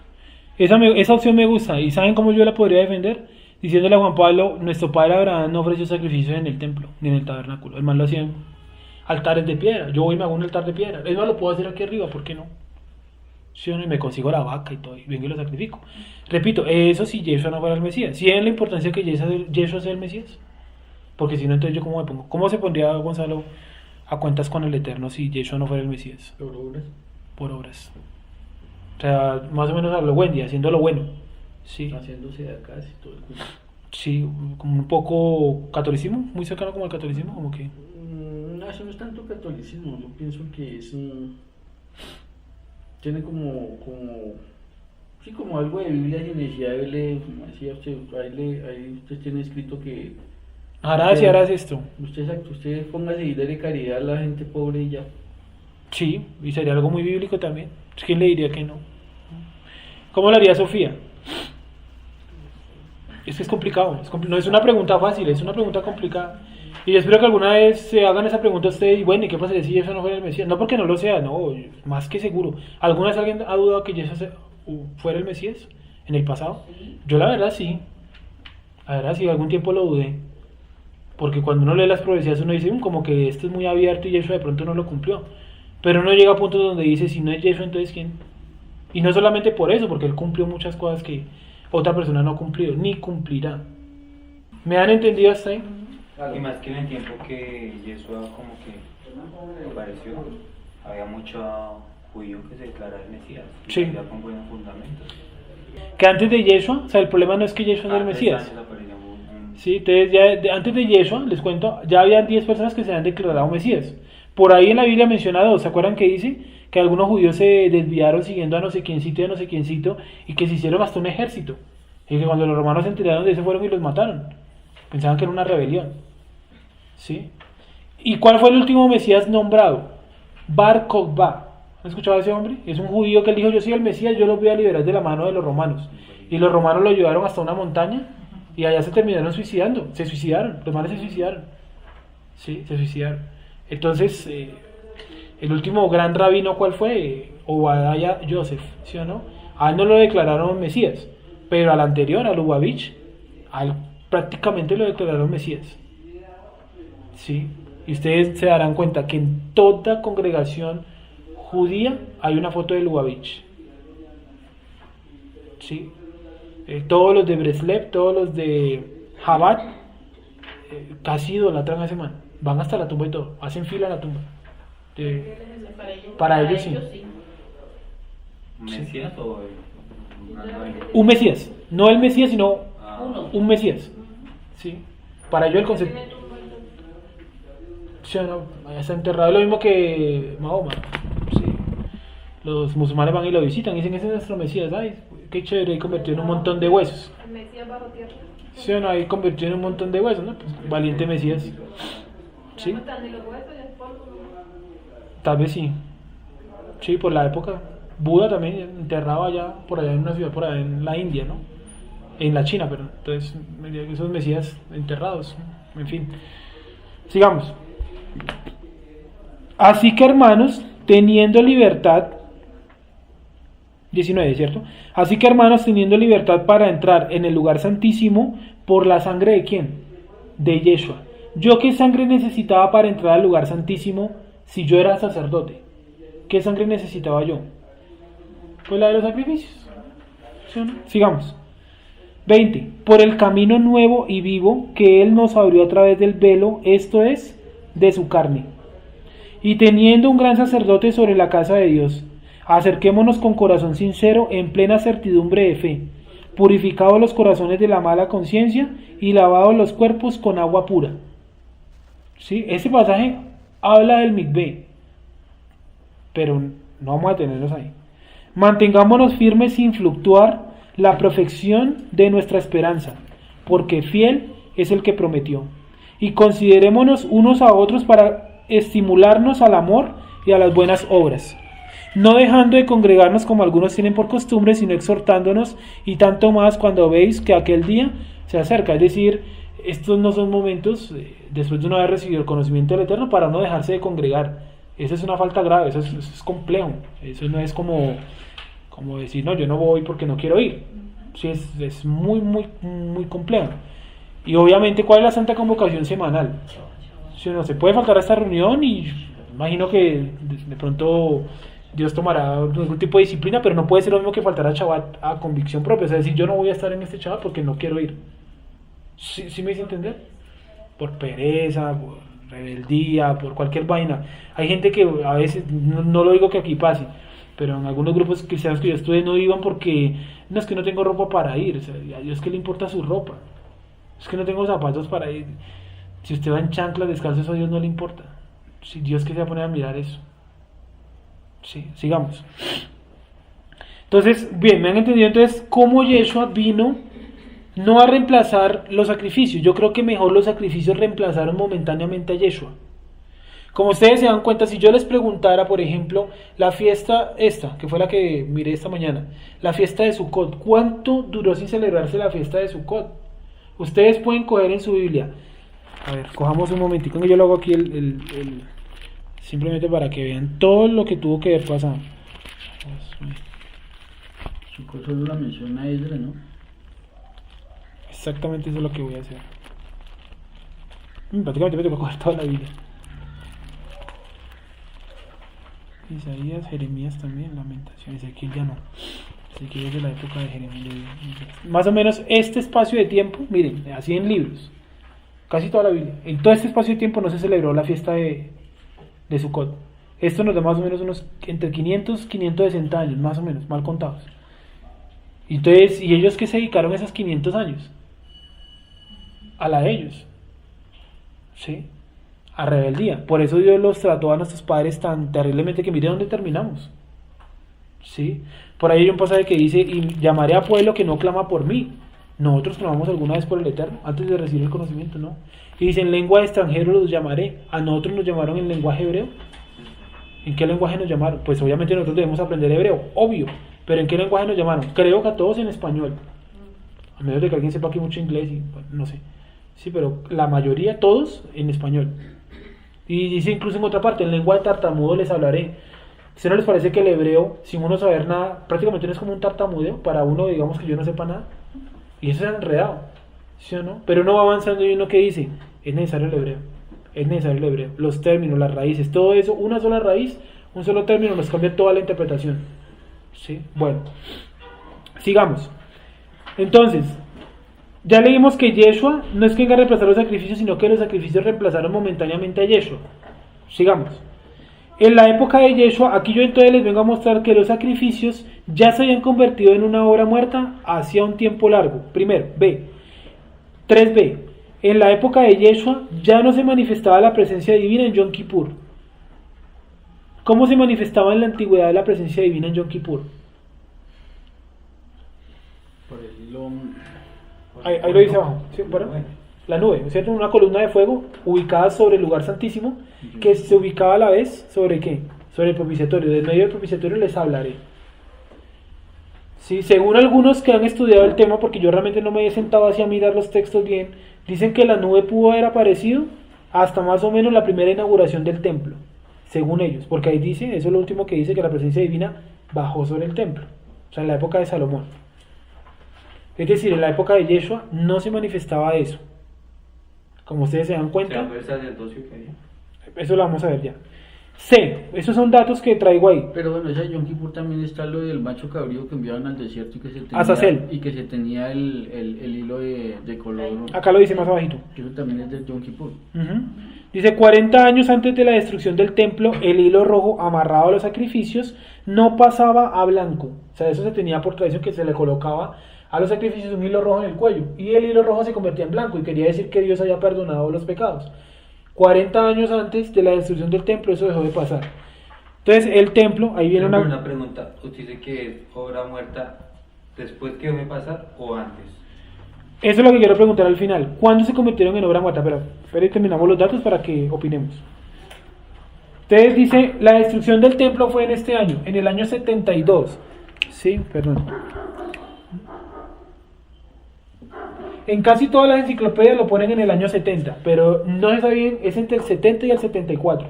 esa opción me gusta. ¿Y saben cómo yo la podría defender? Diciéndole a Juan Pablo: nuestro padre Abraham no ofreció sacrificios en el templo ni en el tabernáculo, el man lo hacía en altares de piedra. Yo voy y me hago un altar de piedra. Es más, lo puedo hacer aquí arriba, ¿por qué no? ¿Sí o no? Y me consigo la vaca y todo, y vengo y lo sacrifico. Repito, eso si Yeshua no fuera el Mesías. ¿Sí es la importancia que Yeshua sea el Mesías? Porque si no, entonces yo cómo me pongo. ¿Cómo se pondría Gonzalo a cuentas con el Eterno si Yeshua no fuera el Mesías? Por obras. Por obras. O sea, más o menos a lo Wendy, haciendo lo bueno. Sí. Haciéndose de acá, y todo el cuento. Sí, como un poco catolicismo, muy cercano como al catolicismo, como que... No, eso no es tanto catolicismo, yo pienso que es tiene sí, como algo de Biblia sin necesidad de verle, como decía usted, ahí usted tiene escrito que Harás y harás esto. usted póngase y dele caridad a la gente pobre y ya. Sí, y sería algo muy bíblico también. ¿Quién le diría que no? ¿Cómo lo haría Sofía? Es que es complicado, no es una pregunta fácil, es una pregunta complicada. Y yo espero que alguna vez se hagan esa pregunta a ustedes y bueno, ¿y qué pasaría si eso no fuera el Mesías? No porque no lo sea, no, más que seguro. ¿Alguna vez alguien ha dudado que Jesús fuera el Mesías en el pasado? Yo la verdad sí, algún tiempo lo dudé. Porque cuando uno lee las profecías uno dice, como que esto es muy abierto y Yeshua de pronto no lo cumplió. Pero uno llega a puntos donde dice, si no es Yeshua, entonces ¿quién? Y no solamente por eso, porque él cumplió muchas cosas que otra persona no ha cumplido, ni cumplirá. ¿Me han entendido hasta ahí? Y más que en el tiempo que Yeshua como que apareció, había mucho judío que se declaraba el Mesías. Sí. Ya con buenos fundamentos. Que antes de Yeshua, o sea, el problema no es que Yeshua no es el Mesías. Sí, entonces antes de Yeshua, les cuento, ya habían 10 personas que se habían declarado Mesías. Por ahí en la Biblia menciona 2, ¿se acuerdan que dice? Que algunos judíos se desviaron siguiendo a no sé quiéncito y a no sé quiéncito y que se hicieron hasta un ejército. Y que cuando los romanos se enteraron de eso fueron y los mataron. Pensaban que era una rebelión. ¿Sí? ¿Y cuál fue el último Mesías nombrado? Bar Kokhba. ¿Han escuchado a ese hombre? Es un judío que él dijo, yo soy el Mesías, yo los voy a liberar de la mano de los romanos. Y los romanos lo llevaron hasta una montaña y allá se terminaron suicidando. Se suicidaron, los romanos se suicidaron. Sí, se suicidaron. Entonces, el último gran rabino, ¿cuál fue? Obadiah Joseph, ¿sí o no? A él no lo declararon Mesías, pero al anterior, al Lubavitch, a él prácticamente lo declararon Mesías. ¿Sí? Y ustedes se darán cuenta que en toda congregación judía hay una foto de Lubavitch. ¿Sí? Todos los de Breslev, todos los de Chabad, casi idolatran a ese man. Van hasta la tumba y todo, hacen fila a la tumba. Para ellos sí. ¿Un Mesías o Un Mesías, no el Mesías, sino Uno. un Mesías. ¿Sí? Para ellos el concepto. Sí, no, allá está enterrado, lo mismo que Mahoma. Sí. Los musulmanes van y lo visitan y dicen, ese es nuestro Mesías. Ay, qué chévere, y convirtió en un montón de huesos. El Mesías bajo tierra. Sí, no, ahí convirtió en un montón de huesos, ¿no? Pues, valiente Mesías. Sí, tal vez sí. Sí, por la época. Buda también enterrado allá, por allá en una ciudad, por allá en la India, ¿no? En la China, pero entonces esos Mesías enterrados, en fin. Sigamos. Así que hermanos, teniendo libertad, 19, ¿cierto? Así que hermanos, teniendo libertad para entrar en el lugar santísimo, ¿por la sangre de quién? De Yeshua. ¿Yo qué sangre necesitaba para entrar al lugar santísimo si yo era sacerdote? ¿Qué sangre necesitaba yo? Pues la de los sacrificios. ¿Sí o no? Sigamos. 20. Por el camino nuevo y vivo que Él nos abrió a través del velo, esto es, de su carne. Y teniendo un gran sacerdote sobre la casa de Dios, acerquémonos con corazón sincero en plena certidumbre de fe, purificados los corazones de la mala conciencia y lavados los cuerpos con agua pura. ¿Sí? Ese pasaje habla del mikvé, pero no vamos a tenerlos ahí. Mantengámonos firmes sin fluctuar la perfección de nuestra esperanza, porque fiel es el que prometió. Y considerémonos unos a otros para estimularnos al amor y a las buenas obras, no dejando de congregarnos como algunos tienen por costumbre, sino exhortándonos, y tanto más cuando veis que aquel día se acerca. Es decir, estos no son momentos después de uno haber recibido el conocimiento del Eterno para no dejarse de congregar. Esa es una falta grave, eso es complejo. Eso no es como decir, no, yo no voy porque no quiero ir. Sí, es muy, muy, muy complejo. Y obviamente, ¿cuál es la santa convocación semanal? Si no se puede faltar a esta reunión, y imagino que de pronto Dios tomará algún tipo de disciplina, pero no puede ser lo mismo que faltar a Shabbat a convicción propia. Es decir, yo no voy a estar en este Shabbat porque no quiero ir. ¿Sí me hice entender? Por pereza, por rebeldía, por cualquier vaina. Hay gente que a veces, no lo digo que aquí pase, pero en algunos grupos cristianos que yo estuve no iban porque no, es que no tengo ropa para ir. O sea, a Dios que le importa su ropa. Es que no tengo zapatos para ir. Si usted va en chanclas descalzo, eso a Dios no le importa. Si Dios que se va a poner a mirar eso. Sí, sigamos. Entonces, bien, me han entendido entonces cómo Yeshua vino no a reemplazar los sacrificios. Yo creo que mejor los sacrificios reemplazaron momentáneamente a Yeshua. Como ustedes se dan cuenta, si yo les preguntara, por ejemplo, la fiesta esta, que fue la que miré esta mañana, la fiesta de Sukkot, ¿cuánto duró sin celebrarse la fiesta de Sukkot? Ustedes pueden coger en su Biblia. A ver, cojamos un momentico, que yo lo hago aquí simplemente para que vean todo lo que tuvo que haber pasado. Sukkot solo la menciona Esdras, ¿no? Exactamente eso es lo que voy a hacer. Prácticamente me tengo que coger toda la Biblia. Isaías, Jeremías también, Lamentaciones, Ezequiel ya no. Ezequiel es de la época de Jeremías. Más o menos este espacio de tiempo, miren, así en libros, casi toda la Biblia. En todo este espacio de tiempo no se celebró la fiesta de Sukkot. Esto nos da más o menos unos entre 500 y 560 años, más o menos, mal contados. Entonces, ¿y ellos qué se dedicaron esos 500 años? A la de ellos, ¿sí? A rebeldía. Por eso Dios los trató a nuestros padres tan terriblemente que mire dónde terminamos, ¿sí? Por ahí hay un pasaje que dice: y llamaré a pueblo que no clama por mí. Nosotros clamamos alguna vez por el Eterno antes de recibir el conocimiento, ¿no? Y dice: en lengua de extranjero los llamaré. A nosotros nos llamaron en lenguaje hebreo. ¿En qué lenguaje nos llamaron? Pues obviamente nosotros debemos aprender hebreo, obvio. Pero ¿en qué lenguaje nos llamaron? Creo que a todos en español. A menos de que alguien sepa aquí mucho inglés y bueno, no sé. Sí, pero la mayoría, todos en español. Y dice incluso en otra parte: en lengua de tartamudo les hablaré. ¿Si no les parece que el hebreo, sin uno saber nada, prácticamente no es como un tartamudeo? Para uno, digamos que yo no sepa nada. Y eso es enredado, ¿sí o no? Pero uno va avanzando y uno que dice: es necesario el hebreo. Es necesario el hebreo. Los términos, las raíces, todo eso, una sola raíz, un solo término nos cambia toda la interpretación. ¿Sí? Bueno, sigamos. Entonces, ya leímos que Yeshua no es que venga a reemplazar los sacrificios, sino que los sacrificios reemplazaron momentáneamente a Yeshua. Sigamos. En la época de Yeshua, aquí yo entonces les vengo a mostrar que los sacrificios ya se habían convertido en una obra muerta hacía un tiempo largo. Primero, B. 3b. En la época de Yeshua ya no se manifestaba la presencia divina en Yom Kippur. ¿Cómo se manifestaba en la antigüedad la presencia divina en Yom Kippur? Por el hilo. Ahí lo dice abajo, ¿sí? Bueno, la nube, ¿no es cierto? Una columna de fuego ubicada sobre el lugar santísimo, que se ubicaba a la vez ¿sobre qué? Sobre el propiciatorio. Del medio del propiciatorio les hablaré. Sí, según algunos que han estudiado el tema, porque yo realmente no me he sentado así a mirar los textos bien, dicen que la nube pudo haber aparecido hasta más o menos la primera inauguración del templo, según ellos, porque ahí dice, eso es lo último que dice, que la presencia divina bajó sobre el templo, o sea, en la época de Salomón. Es decir, en la época de Yeshua no se manifestaba eso. Como ustedes se dan cuenta, eso lo vamos a ver ya. C, esos son datos que traigo ahí. Pero bueno, esa de Yom Kippur también está lo del macho cabrío que enviaban al desierto y que se tenía, Azazel. y que se tenía el hilo de color. Acá lo dice más abajito. Que eso también es de Yom Kippur. Dice: 40 años antes de la destrucción del templo, el hilo rojo amarrado a los sacrificios no pasaba a blanco. O sea, eso se tenía por tradición, que se le colocaba a los sacrificios un hilo rojo en el cuello, y el hilo rojo se convertía en blanco y quería decir que Dios había perdonado los pecados. 40 años antes de la destrucción del templo eso dejó de pasar. Entonces el templo, ahí viene una pregunta. ¿Usted dice que es obra muerta después que debe pasar o antes? Eso es lo que quiero preguntar al final. ¿Cuándo se convirtieron en obra muerta? Pero terminamos los datos para que opinemos. Entonces dice: la destrucción del templo fue en este año, en el año 72. Sí, perdón. En casi todas las enciclopedias lo ponen en el año 70, pero no está bien, es entre el 70 y el 74.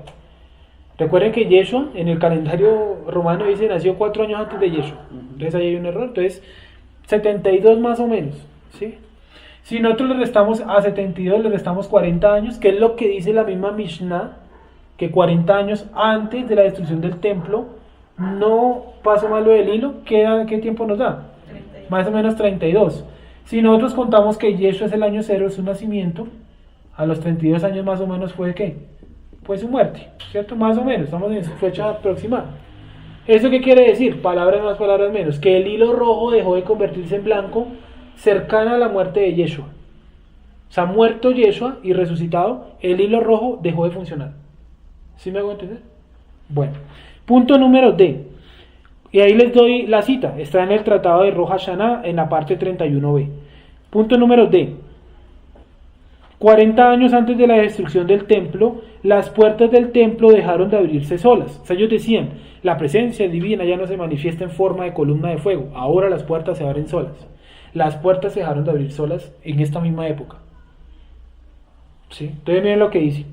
Recuerden que Yeshua, en el calendario romano dice, nació 4 años antes de Yeshua. Entonces ahí hay un error. Entonces, 72 más o menos, ¿sí? Si nosotros le restamos a 72, le restamos 40 años, que es lo que dice la misma Mishnah, que 40 años antes de la destrucción del templo, no pasó mal lo del hilo. ¿Qué tiempo nos da? 32. Más o menos 32. Si nosotros contamos que Yeshua es el año 0 de su nacimiento, a los 32 años más o menos fue ¿qué? Fue su muerte, ¿cierto? Más o menos, estamos en su fecha aproximada. ¿Eso qué quiere decir? Palabras más, palabras menos. Que el hilo rojo dejó de convertirse en blanco cercana a la muerte de Yeshua. O sea, muerto Yeshua y resucitado, el hilo rojo dejó de funcionar. ¿Sí me hago entender? Bueno, punto número D. Y ahí les doy la cita, está en el Tratado de Rosh Hashanah en la parte 31b. Punto número D. 40 años antes de la destrucción del templo, las puertas del templo dejaron de abrirse solas. O sea, ellos decían, la presencia divina ya no se manifiesta en forma de columna de fuego, ahora las puertas se abren solas. Las puertas se dejaron de abrir solas en esta misma época. ¿Sí? Entonces miren lo que dice,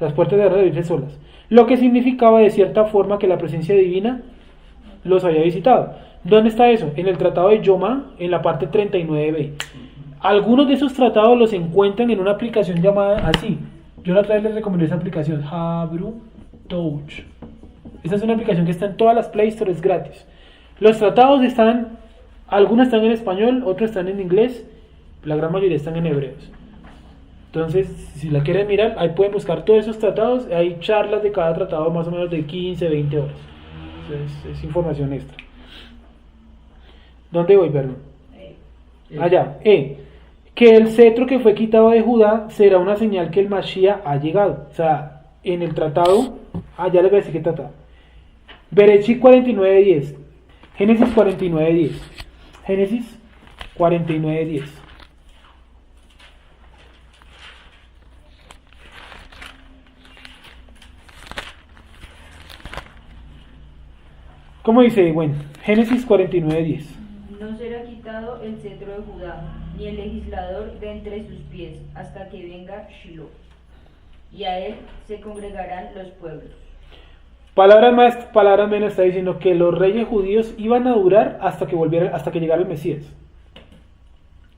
las puertas dejaron de abrirse solas. Lo que significaba de cierta forma que la presencia divina los había visitado. ¿Dónde está eso? En el Tratado de Yoma, en la parte 39b. Algunos de esos tratados los encuentran en una aplicación llamada así. Yo la otra vez les recomendé esa aplicación, Hebrew Touch. Esta es una aplicación que está en todas las Play Store, es gratis. Los tratados están, algunos están en español, otros están en inglés, la gran mayoría están en hebreos. Entonces, si la quieren mirar, ahí pueden buscar todos esos tratados. Hay charlas de cada tratado más o menos de 15, 20 horas. Es información extra. ¿Dónde voy, perdón? Allá. Que el cetro que fue quitado de Judá será una señal que el Mashiach ha llegado. O sea, en el tratado, allá les voy a decir qué tratado. Bereshit 49:10. Génesis 49:10. Génesis 49:10. ¿Cómo dice? Bueno, Génesis 49:10. No será quitado el cetro de Judá, ni el legislador de entre sus pies, hasta que venga Shiloh, y a él se congregarán los pueblos. Palabras más, palabras menos, está diciendo que los reyes judíos iban a durar hasta que llegara el Mesías.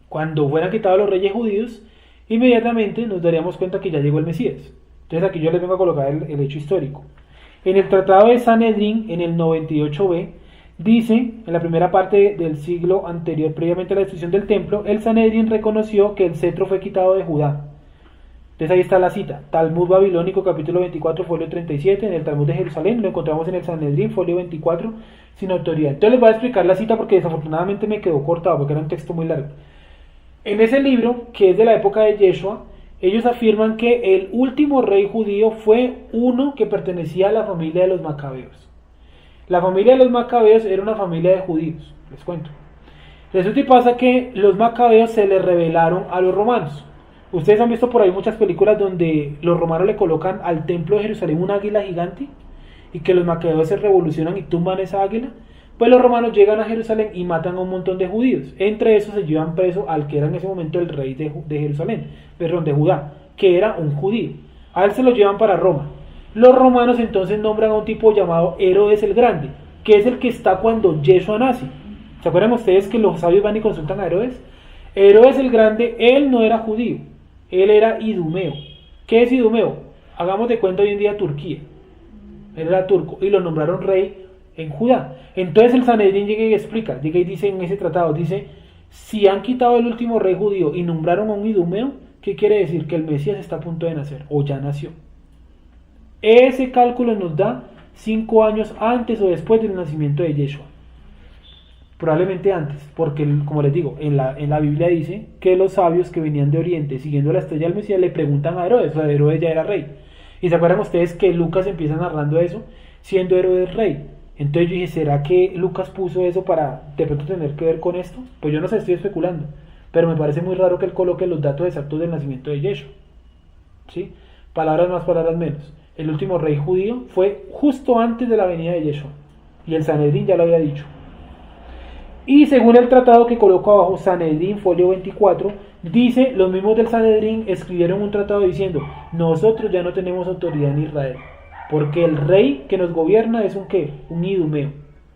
Cuando fueran quitados los reyes judíos, inmediatamente nos daríamos cuenta que ya llegó el Mesías. Entonces aquí yo les vengo a colocar el hecho histórico. En el Tratado de Sanedrín, en el 98b, dice, en la primera parte del siglo anterior, previamente a la destrucción del templo, el Sanedrín reconoció que el cetro fue quitado de Judá. Entonces ahí está la cita, Talmud Babilónico, capítulo 24, folio 37, en el Talmud de Jerusalén, lo encontramos en el Sanedrín, folio 24, sin autoridad. Entonces les voy a explicar la cita porque desafortunadamente me quedó cortado, porque era un texto muy largo. En ese libro, que es de la época de Yeshua, ellos afirman que el último rey judío fue uno que pertenecía a la familia de los macabeos. La familia de los macabeos era una familia de judíos, les cuento. Resulta y pasa que los macabeos se le rebelaron a los romanos. Ustedes han visto por ahí muchas películas donde los romanos le colocan al templo de Jerusalén un águila gigante y que los macabeos se revolucionan y tumban esa águila. Pues los romanos llegan a Jerusalén y matan a un montón de judíos. Entre esos se llevan preso al que era en ese momento el rey de Jerusalén, perdón, de Judá, que era un judío. A él se lo llevan para Roma. Los romanos entonces nombran a un tipo llamado Herodes el Grande, que es el que está cuando Yeshua nace. ¿Se acuerdan ustedes que los sabios van y consultan a Herodes? Herodes el Grande, él no era judío, él era idumeo. ¿Qué es idumeo? Hagamos de cuenta hoy en día Turquía. Él era turco y lo nombraron rey en Judá. Entonces el Sanedrín llega y explica, llega y dice en ese tratado, dice, si han quitado el último rey judío y nombraron a un idumeo, ¿qué quiere decir? Que el Mesías está a punto de nacer, o ya nació. Ese cálculo nos da 5 años antes o después del nacimiento de Yeshua. Probablemente antes, porque como les digo, en la Biblia dice que los sabios que venían de Oriente siguiendo la estrella del Mesías le preguntan a Herodes, o sea, Herodes ya era rey. Y se acuerdan ustedes que Lucas empieza narrando eso, siendo Herodes rey. Entonces yo dije, ¿será que Lucas puso eso para de pronto tener que ver con esto? Pues yo no sé, estoy especulando, pero me parece muy raro que él coloque los datos exactos del nacimiento de Yeshua. ¿Sí? Palabras más, palabras menos. El último rey judío fue justo antes de la venida de Yeshua, y el Sanedrín ya lo había dicho. Y según el tratado que coloco abajo, Sanedrín, folio 24, dice, los mismos del Sanedrín escribieron un tratado diciendo, nosotros ya no tenemos autoridad en Israel, porque el rey que nos gobierna es un ¿qué? Un idumeo.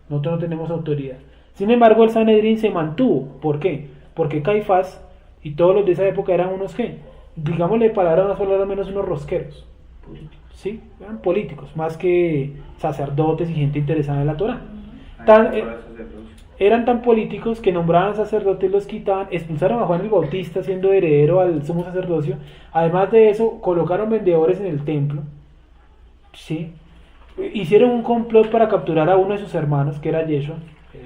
Nosotros no tenemos autoridad. Sin embargo, el Sanedrín se mantuvo. ¿Por qué? Porque Caifás y todos los de esa época eran unos ¿qué? Digámosle palabras más o menos unos rosqueros. ¿Sí? Eran políticos, más que sacerdotes y gente interesada en la Torá. Eran tan políticos que nombraban sacerdotes, los quitaban, expulsaron a Juan el Bautista siendo heredero al sumo sacerdocio. Además de eso, colocaron vendedores en el templo. ¿Sí? Hicieron un complot para capturar a uno de sus hermanos, que era Yeshua,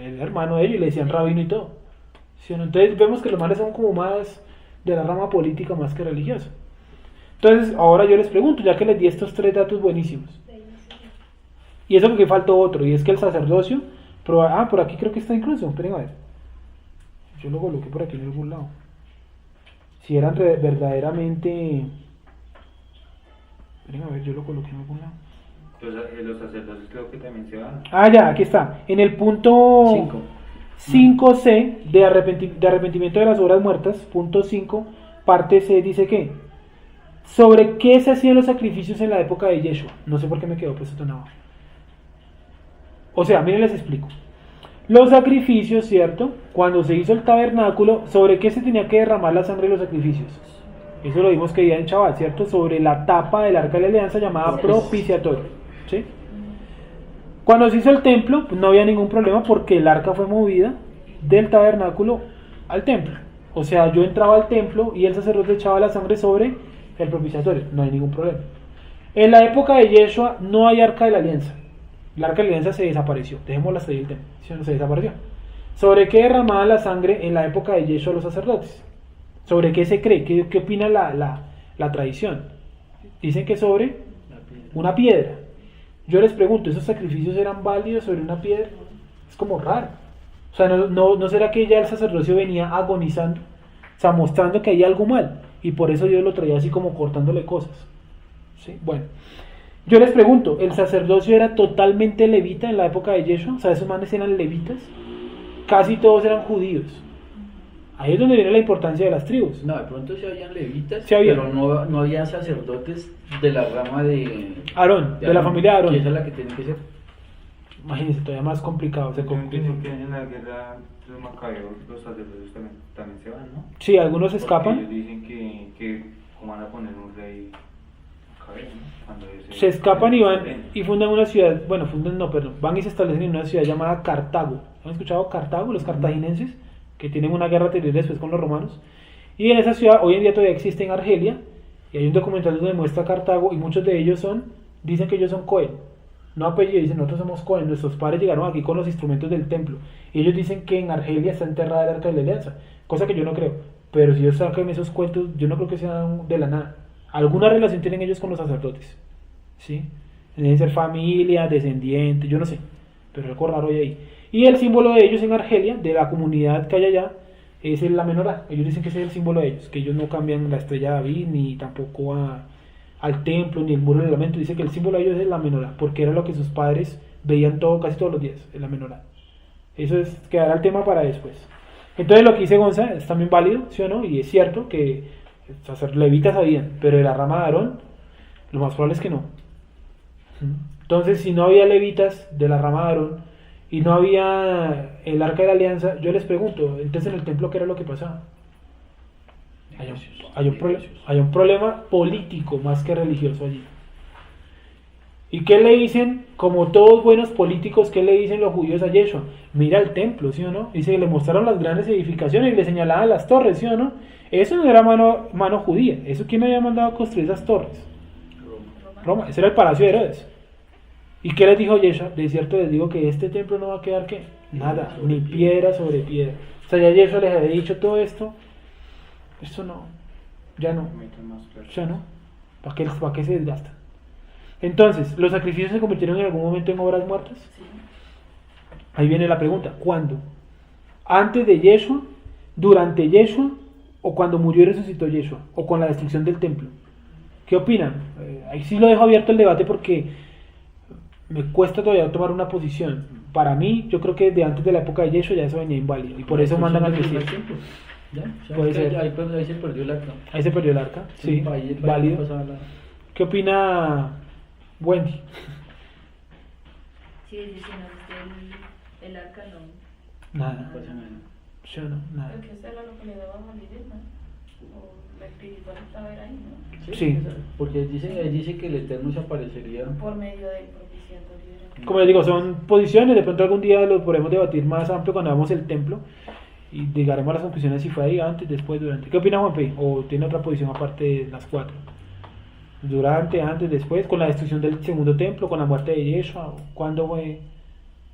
el hermano de ellos, y le decían rabino y todo. ¿Sí? Entonces vemos que los males son como más de la rama política más que religiosa. Entonces ahora yo les pregunto, ya que les di estos 3 datos buenísimos, y eso porque faltó otro, y es que el sacerdocio Por aquí creo que está incluso. Esperen a ver. Yo lo coloqué por aquí en algún lado. Si eran verdaderamente... Esperen a ver, yo lo coloqué en algún lado. Los sacerdotes creo que también se van. Ah, ya, aquí está. En el punto 5C de arrepentimiento de las obras muertas, punto 5, parte C, dice que ¿sobre qué se hacían los sacrificios en la época de Yeshua? No sé por qué me quedó puesto tan abajo. O sea, miren, les explico. Los sacrificios, ¿cierto? Cuando se hizo el tabernáculo, ¿sobre qué se tenía que derramar la sangre de los sacrificios? Eso lo vimos que día en Shabbat, ¿cierto? Sobre la tapa del arca de la alianza llamada propiciatorio, ¿sí? Cuando se hizo el templo, pues no había ningún problema porque el arca fue movida del tabernáculo al templo. O sea, yo entraba al templo y el sacerdote echaba la sangre sobre el propiciatorio, no hay ningún problema. En la época de Yeshua no hay arca de la alianza. El arca de la alianza se desapareció, dejémosla hasta ahí el tema, se desapareció. ¿Sobre qué derramaban la sangre en la época de Yeshua los sacerdotes? ¿Sobre qué se cree? ¿Qué opina la tradición? Dicen que sobre una piedra. Yo les pregunto, ¿esos sacrificios eran válidos sobre una piedra? Es como raro. O sea, ¿no será que ya el sacerdocio venía agonizando? O sea, mostrando que hay algo mal. Y por eso Dios lo traía así como cortándole cosas. ¿Sí? Bueno. Yo les pregunto, ¿el sacerdocio era totalmente levita en la época de Yeshua? O sea, ¿esos manes eran levitas? Casi todos eran judíos. Ahí es donde viene la importancia de las tribus. No, de pronto sí habían levitas, sí había. Pero no había sacerdotes de la rama de Aarón, de la familia de Aarón. Que esa es la que tiene que ser. Imagínense, todavía más complicado. Yo entiendo que en la guerra de los macabeos los sacerdotes también se van, ¿no? Sí, algunos escapan. Ellos dicen que ¿cómo van a poner un rey macabeo, ¿no? Se escapan y van y fundan una ciudad, bueno, van y se establecen en una ciudad llamada Cartago. ¿Han escuchado Cartago? Los cartagineses, que tienen una guerra terrible después con los romanos. Y en esa ciudad, hoy en día todavía existe en Argelia, y hay un documental donde muestra Cartago, y muchos de ellos dicen que ellos son Cohen, no apellido, dicen nosotros somos Cohen, nuestros padres llegaron aquí con los instrumentos del templo, y ellos dicen que en Argelia está enterrada el arca de la alianza, cosa que yo no creo, pero si ellos sacan esos cuentos, yo no creo que sean de la nada. Alguna relación tienen ellos con los sacerdotes, ¿sí? Deben ser familia, descendientes, yo no sé, pero algo raro hay ahí. Y el símbolo de ellos en Argelia, de la comunidad que hay allá, es la menorá. Ellos dicen que ese es el símbolo de ellos, que ellos no cambian la estrella de David, ni tampoco al templo, ni el muro del lamento. Dice que el símbolo de ellos es la menorá, porque era lo que sus padres veían casi todos los días, en la menorá. Eso quedará el tema para después. Entonces lo que dice Gonza es también válido, ¿sí o no? Y es cierto que levitas sabían, pero de la rama de Aarón, lo más probable es que no. Entonces, si no había levitas de la rama de Aarón, y no había el arca de la alianza, yo les pregunto, entonces en el templo, ¿qué era lo que pasaba? Hay un problema político más que religioso allí. ¿Y qué le dicen, como todos buenos políticos, qué le dicen los judíos a Yeshua? Mira el templo, ¿sí o no? Dice que le mostraron las grandes edificaciones y le señalaban las torres, ¿sí o no? Eso no era mano judía. ¿Eso quién había mandado a construir esas torres? Roma. Ese era el palacio de Herodes. ¿Y qué les dijo Yeshua? De cierto les digo que este templo no va a quedar, ¿qué? Nada, ni piedra sobre piedra. O sea, ya Yeshua les había dicho todo esto. Esto no, ya no. Ya no. ¿Para qué se desgasta? Entonces, ¿los sacrificios se convirtieron en algún momento en obras muertas? Sí. Ahí viene la pregunta, ¿cuándo? ¿Antes de Yeshua? ¿Durante Yeshua? ¿O cuando murió y resucitó Yeshua? ¿O con la destrucción del templo? ¿Qué opinan? Ahí sí lo dejo abierto el debate porque me cuesta todavía tomar una posición. Para mí, yo creo que desde antes de la época de Yeshua ya eso venía inválido. Y por eso mandan al Mesías. Puede ser. Ahí se perdió el arca. Ahí se perdió el arca, sí, válido. ¿Qué opina Wendy? Sí, si no es el arca, no. Nada. Yo no, nada. Porque eso era lo que le daba validez, ¿no? O la espiritualidad era ahí, ¿no? Sí. Porque dice que el Eterno se aparecería Por medio del propiciatorio. Como les digo, son posiciones, de pronto algún día lo podremos debatir más amplio cuando hagamos el templo y llegaremos a las conclusiones si fue ahí antes, después, durante. ¿Qué opina Juanpe? ¿O tiene otra posición aparte de las cuatro? ¿Durante, antes, después, con la destrucción del segundo templo, con la muerte de Yeshua? ¿O cuándo fue?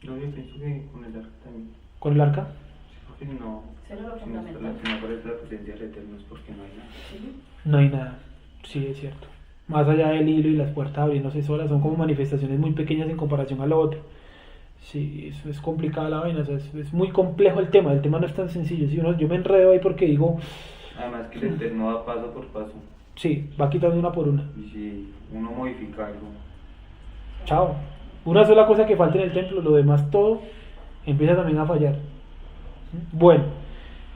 No, yo pienso que con el arca también. ¿Con el arca? Sí, porque no, Será lo si no fundamental. aparece la presencia del Eterno es porque no hay nada. Sí. No hay nada, sí, es cierto. Más allá del hilo y las puertas abriéndose solas, son como manifestaciones muy pequeñas en comparación a lo otro. Sí, eso es complicada la vaina, o sea, es muy complejo el tema no es tan sencillo. ¿Sí? Yo me enredo ahí porque digo, Además que el Eterno va paso por paso. sí, va quitando una por una. Y si uno modifica algo, Chao. Una sola cosa que falta en el templo, lo demás todo empieza también a fallar. Bueno,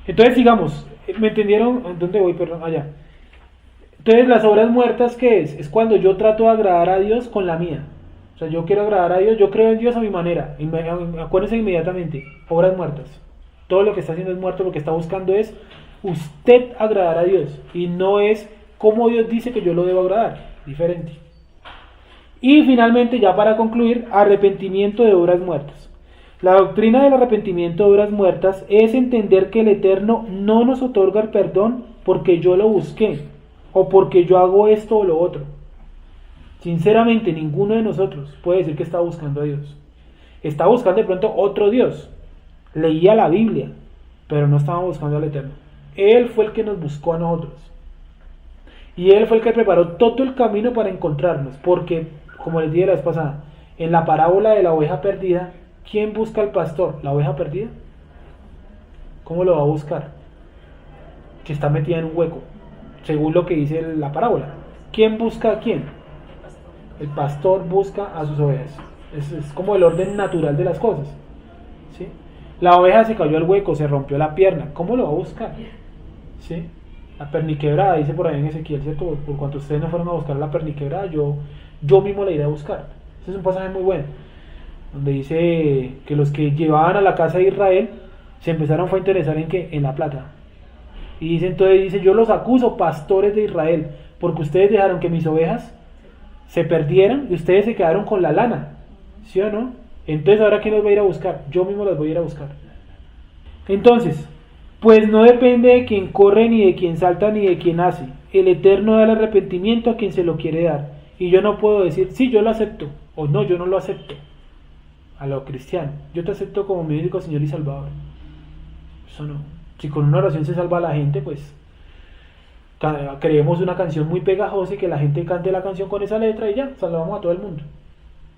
entonces sigamos. ¿Me entendieron? ¿Dónde voy? Perdón, allá. Entonces, las obras muertas, ¿qué es? Es cuando yo trato de agradar a Dios con la mía. O sea, yo quiero agradar a Dios, yo creo en Dios a mi manera. Acuérdense inmediatamente, obras muertas. Todo lo que está haciendo es muerto, lo que está buscando es usted agradar a Dios. Y no es cómo Dios dice que yo lo debo agradar. Diferente. Y finalmente, ya para concluir, arrepentimiento de obras muertas. La doctrina del arrepentimiento de obras muertas es entender que el Eterno no nos otorga el perdón porque yo lo busqué o porque yo hago esto o lo otro. Sinceramente, ninguno de nosotros puede decir que está buscando a Dios. Está buscando de pronto otro Dios. Leía la Biblia, pero no estaba buscando al Eterno. Él fue el que nos buscó a nosotros. Y Él fue el que preparó todo el camino para encontrarnos. Porque, como les dije la vez pasada, en la parábola de la oveja perdida, ¿quién busca al pastor? ¿La oveja perdida? ¿Cómo lo va a buscar? Que está metida en un hueco, según lo que dice la parábola. ¿Quién busca a quién? El pastor busca a sus ovejas. Es como el orden natural de las cosas. ¿Sí? La oveja se cayó al hueco, se rompió la pierna. ¿Cómo lo va a buscar? ¿Sí? La perniquebrada, dice por ahí en Ezequiel, ¿cierto? Por cuanto ustedes no fueron a buscar la perniquebrada, yo mismo la iré a buscar. Ese es un pasaje muy bueno, donde dice que los que llevaban a la casa de Israel se empezaron a interesar en ¿qué? En la plata. Y dice, yo los acuso, pastores de Israel, porque ustedes dejaron que mis ovejas se perdieran y ustedes se quedaron con la lana. ¿Sí o no? Entonces, ¿ahora quién los va a ir a buscar? Yo mismo los voy a ir a buscar. Entonces, pues no depende de quien corre, ni de quien salta, ni de quien hace. El Eterno da el arrepentimiento a quien se lo quiere dar. Y yo no puedo decir, sí, yo lo acepto, o no, yo no lo acepto. A lo cristiano, yo te acepto como mi único Señor y Salvador. Eso no. Si con una oración se salva a la gente, pues creemos una canción muy pegajosa y que la gente cante la canción con esa letra y ya, salvamos a todo el mundo.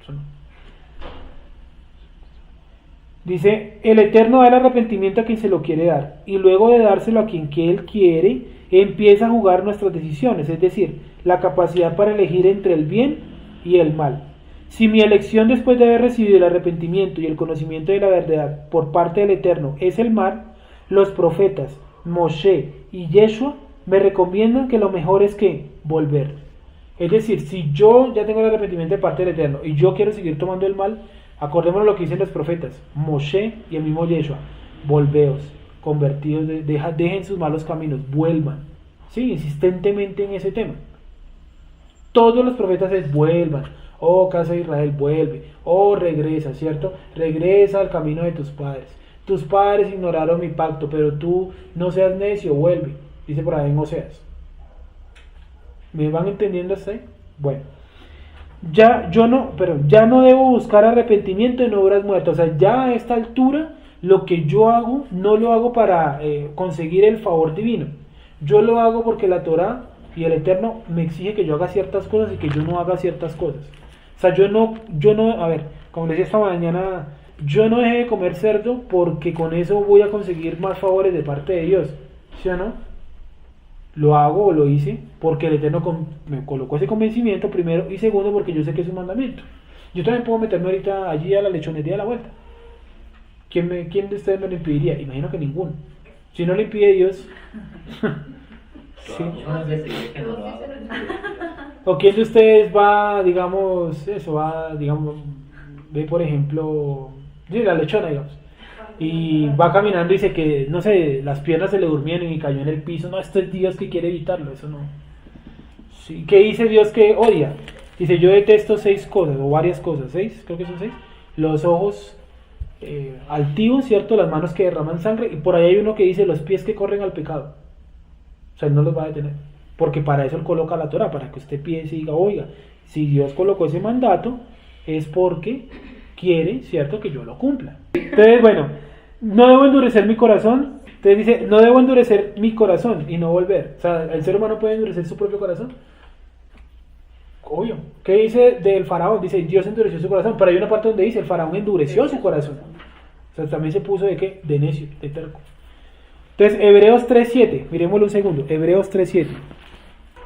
Eso no. Dice, el Eterno da el arrepentimiento a quien se lo quiere dar, y luego de dárselo a quien que Él quiere, empieza a jugar nuestras decisiones, es decir, la capacidad para elegir entre el bien y el mal. Si mi elección después de haber recibido el arrepentimiento y el conocimiento de la verdad por parte del Eterno es el mal, los profetas Moshe y Yeshua me recomiendan que lo mejor es que volver. Es decir, si yo ya tengo el arrepentimiento de parte del Eterno y yo quiero seguir tomando el mal, acordémonos lo que dicen los profetas Moshe y el mismo Yeshua: volveos, convertidos, dejen sus malos caminos, vuelvan. Sí, insistentemente en ese tema. Todos los profetas es vuelvan. Oh, casa de Israel, vuelve. Oh, regresa, ¿cierto? Regresa al camino de tus padres. Tus padres ignoraron mi pacto, pero tú no seas necio, vuelve. Dice por ahí en Oseas. ¿Me van entendiendo hasta ahí? Bueno. Ya no debo buscar arrepentimiento en obras muertas. O sea, ya a esta altura, lo que yo hago, no lo hago para conseguir el favor divino. Yo lo hago porque la Torá y el Eterno me exige que yo haga ciertas cosas y que yo no haga ciertas cosas. O sea, yo no, a ver, como les decía esta mañana, yo no dejé de comer cerdo porque con eso voy a conseguir más favores de parte de Dios. ¿Sí o no? Lo hago o lo hice porque el Eterno me colocó ese convencimiento, primero, y segundo porque yo sé que es un mandamiento. Yo también puedo meterme ahorita allí a la lechonería de la vuelta. ¿Quién de ustedes me lo impediría? Imagino que ninguno. Si no le impide Dios. Sí. ¿O quién de ustedes va, digamos, ve por ejemplo, la lechona, digamos, y va caminando y dice que, no sé, las piernas se le durmieron y cayó en el piso? No, esto es Dios que quiere evitarlo, eso no. Sí. ¿Qué dice Dios que odia? Dice, yo detesto 6 cosas, o varias cosas, 6, creo que son 6. Los ojos altivos, ¿cierto? Las manos que derraman sangre, y por ahí hay uno que dice los pies que corren al pecado. O sea, Él no los va a detener, porque para eso Él coloca la Torah, para que usted piense y diga, oiga, si Dios colocó ese mandato, es porque quiere, ¿cierto?, que yo lo cumpla. Entonces, bueno, no debo endurecer mi corazón. Entonces dice, no debo endurecer mi corazón y no volver. O sea, ¿el ser humano puede endurecer su propio corazón? Obvio. ¿Qué dice del faraón? Dice, Dios endureció su corazón, pero hay una parte donde dice, el faraón endureció su corazón. O sea, también se puso de qué? De necio, de terco. Entonces, Hebreos 3.7, miremoslo un segundo, Hebreos 3.7.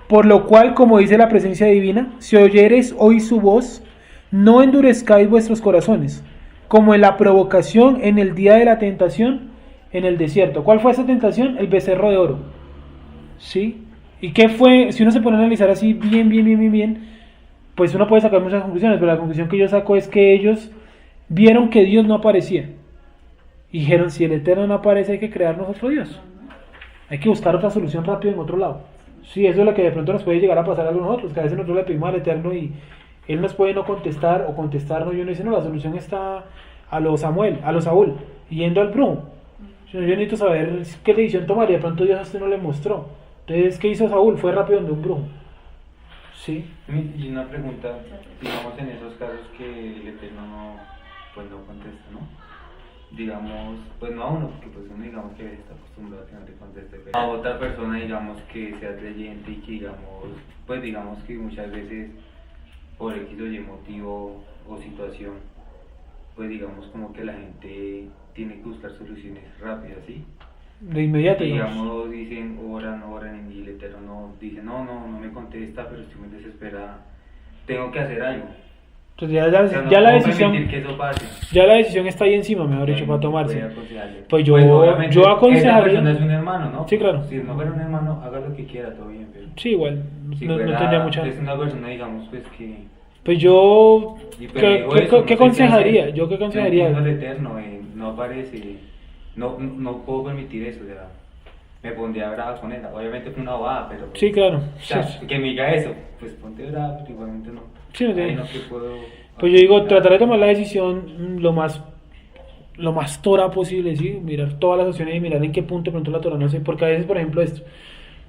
Por lo cual, como dice la presencia divina, si oyereis hoy su voz, no endurezcáis vuestros corazones, como en la provocación en el día de la tentación en el desierto. ¿Cuál fue esa tentación? El becerro de oro. ¿Sí? ¿Y qué fue? Si uno se pone a analizar así bien, pues uno puede sacar muchas conclusiones, pero la conclusión que yo saco es que ellos vieron que Dios no aparecía. Y dijeron, si el Eterno no aparece, hay que crearnos otro Dios. Hay que buscar otra solución rápido en otro lado. Sí, eso es lo que de pronto nos puede llegar a pasar a nosotros, que a veces nosotros le pedimos al Eterno y Él nos puede no contestar o contestarnos y uno dice, no, la solución está a los Saúl, yendo al brujo. Yo necesito saber qué decisión tomar y de pronto Dios a usted no le mostró. Entonces, ¿qué hizo Saúl? Fue rápido donde un brujo. Sí. Y una pregunta, digamos en esos casos que el Eterno pues no contesta, ¿no? Digamos, pues no a uno, porque pues uno digamos que está acostumbrado a que no te conteste, pero a otra persona digamos que sea creyente y que digamos, pues digamos que muchas veces por X o Y motivo o situación, pues digamos como que la gente tiene que buscar soluciones rápidas, ¿sí? De inmediato, digamos, dicen, oran, y el Eterno dice, no me contesta, pero estoy muy desesperada, tengo que hacer algo. Entonces O sea, no ya la puedo decisión, permitir que eso pase. ya la decisión está ahí encima, mejor dicho, para tomarse. Pues obviamente, yo aconsejaría. esa persona es un hermano, ¿no? Sí, claro. Si no fuera un hermano, haga lo que quiera, todo bien, pero Sí, igual, si no fuera, tendría mucha. es una persona, digamos, pues que... Pues yo, pero digo eso, no ¿qué sé aconsejaría? hacer. ¿Yo qué Yo aconsejaría? entiendo el Eterno, no aparece, no puedo permitir eso, o sea, me pondría brava con él, obviamente fue una bobada, pero... Sí, claro. O sea, que me diga eso, pues ponte brava, pero igualmente no. Sí, no tiene. Ahí no que puedo... Pues yo digo, tratar de tomar la decisión lo más tora posible, ¿sí? Mirar todas las opciones y mirar en qué punto de pronto la tora, no sé, porque a veces, por ejemplo, esto,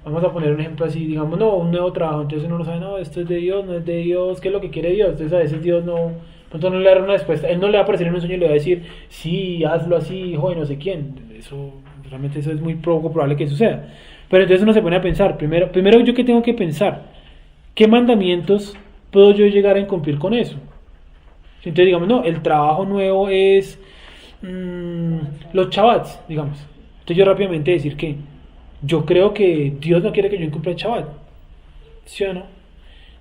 vamos a poner un ejemplo así, digamos, no, un nuevo trabajo, entonces uno no sabe, no, esto es de Dios, no es de Dios, ¿qué es lo que quiere Dios? Entonces a veces Dios no, pronto no le da una respuesta, Él no le va a aparecer en un sueño y le va a decir, sí, hazlo así, hijo de no sé quién, eso, realmente eso es muy poco probable que suceda, pero entonces uno se pone a pensar, primero yo qué tengo que pensar, ¿qué mandamientos puedo yo llegar a incumplir con eso? Entonces digamos, no, el trabajo nuevo es los Shabbats, digamos. Entonces yo rápidamente decir que yo creo que Dios no quiere que yo incumpla el Shabbat, ¿sí o no?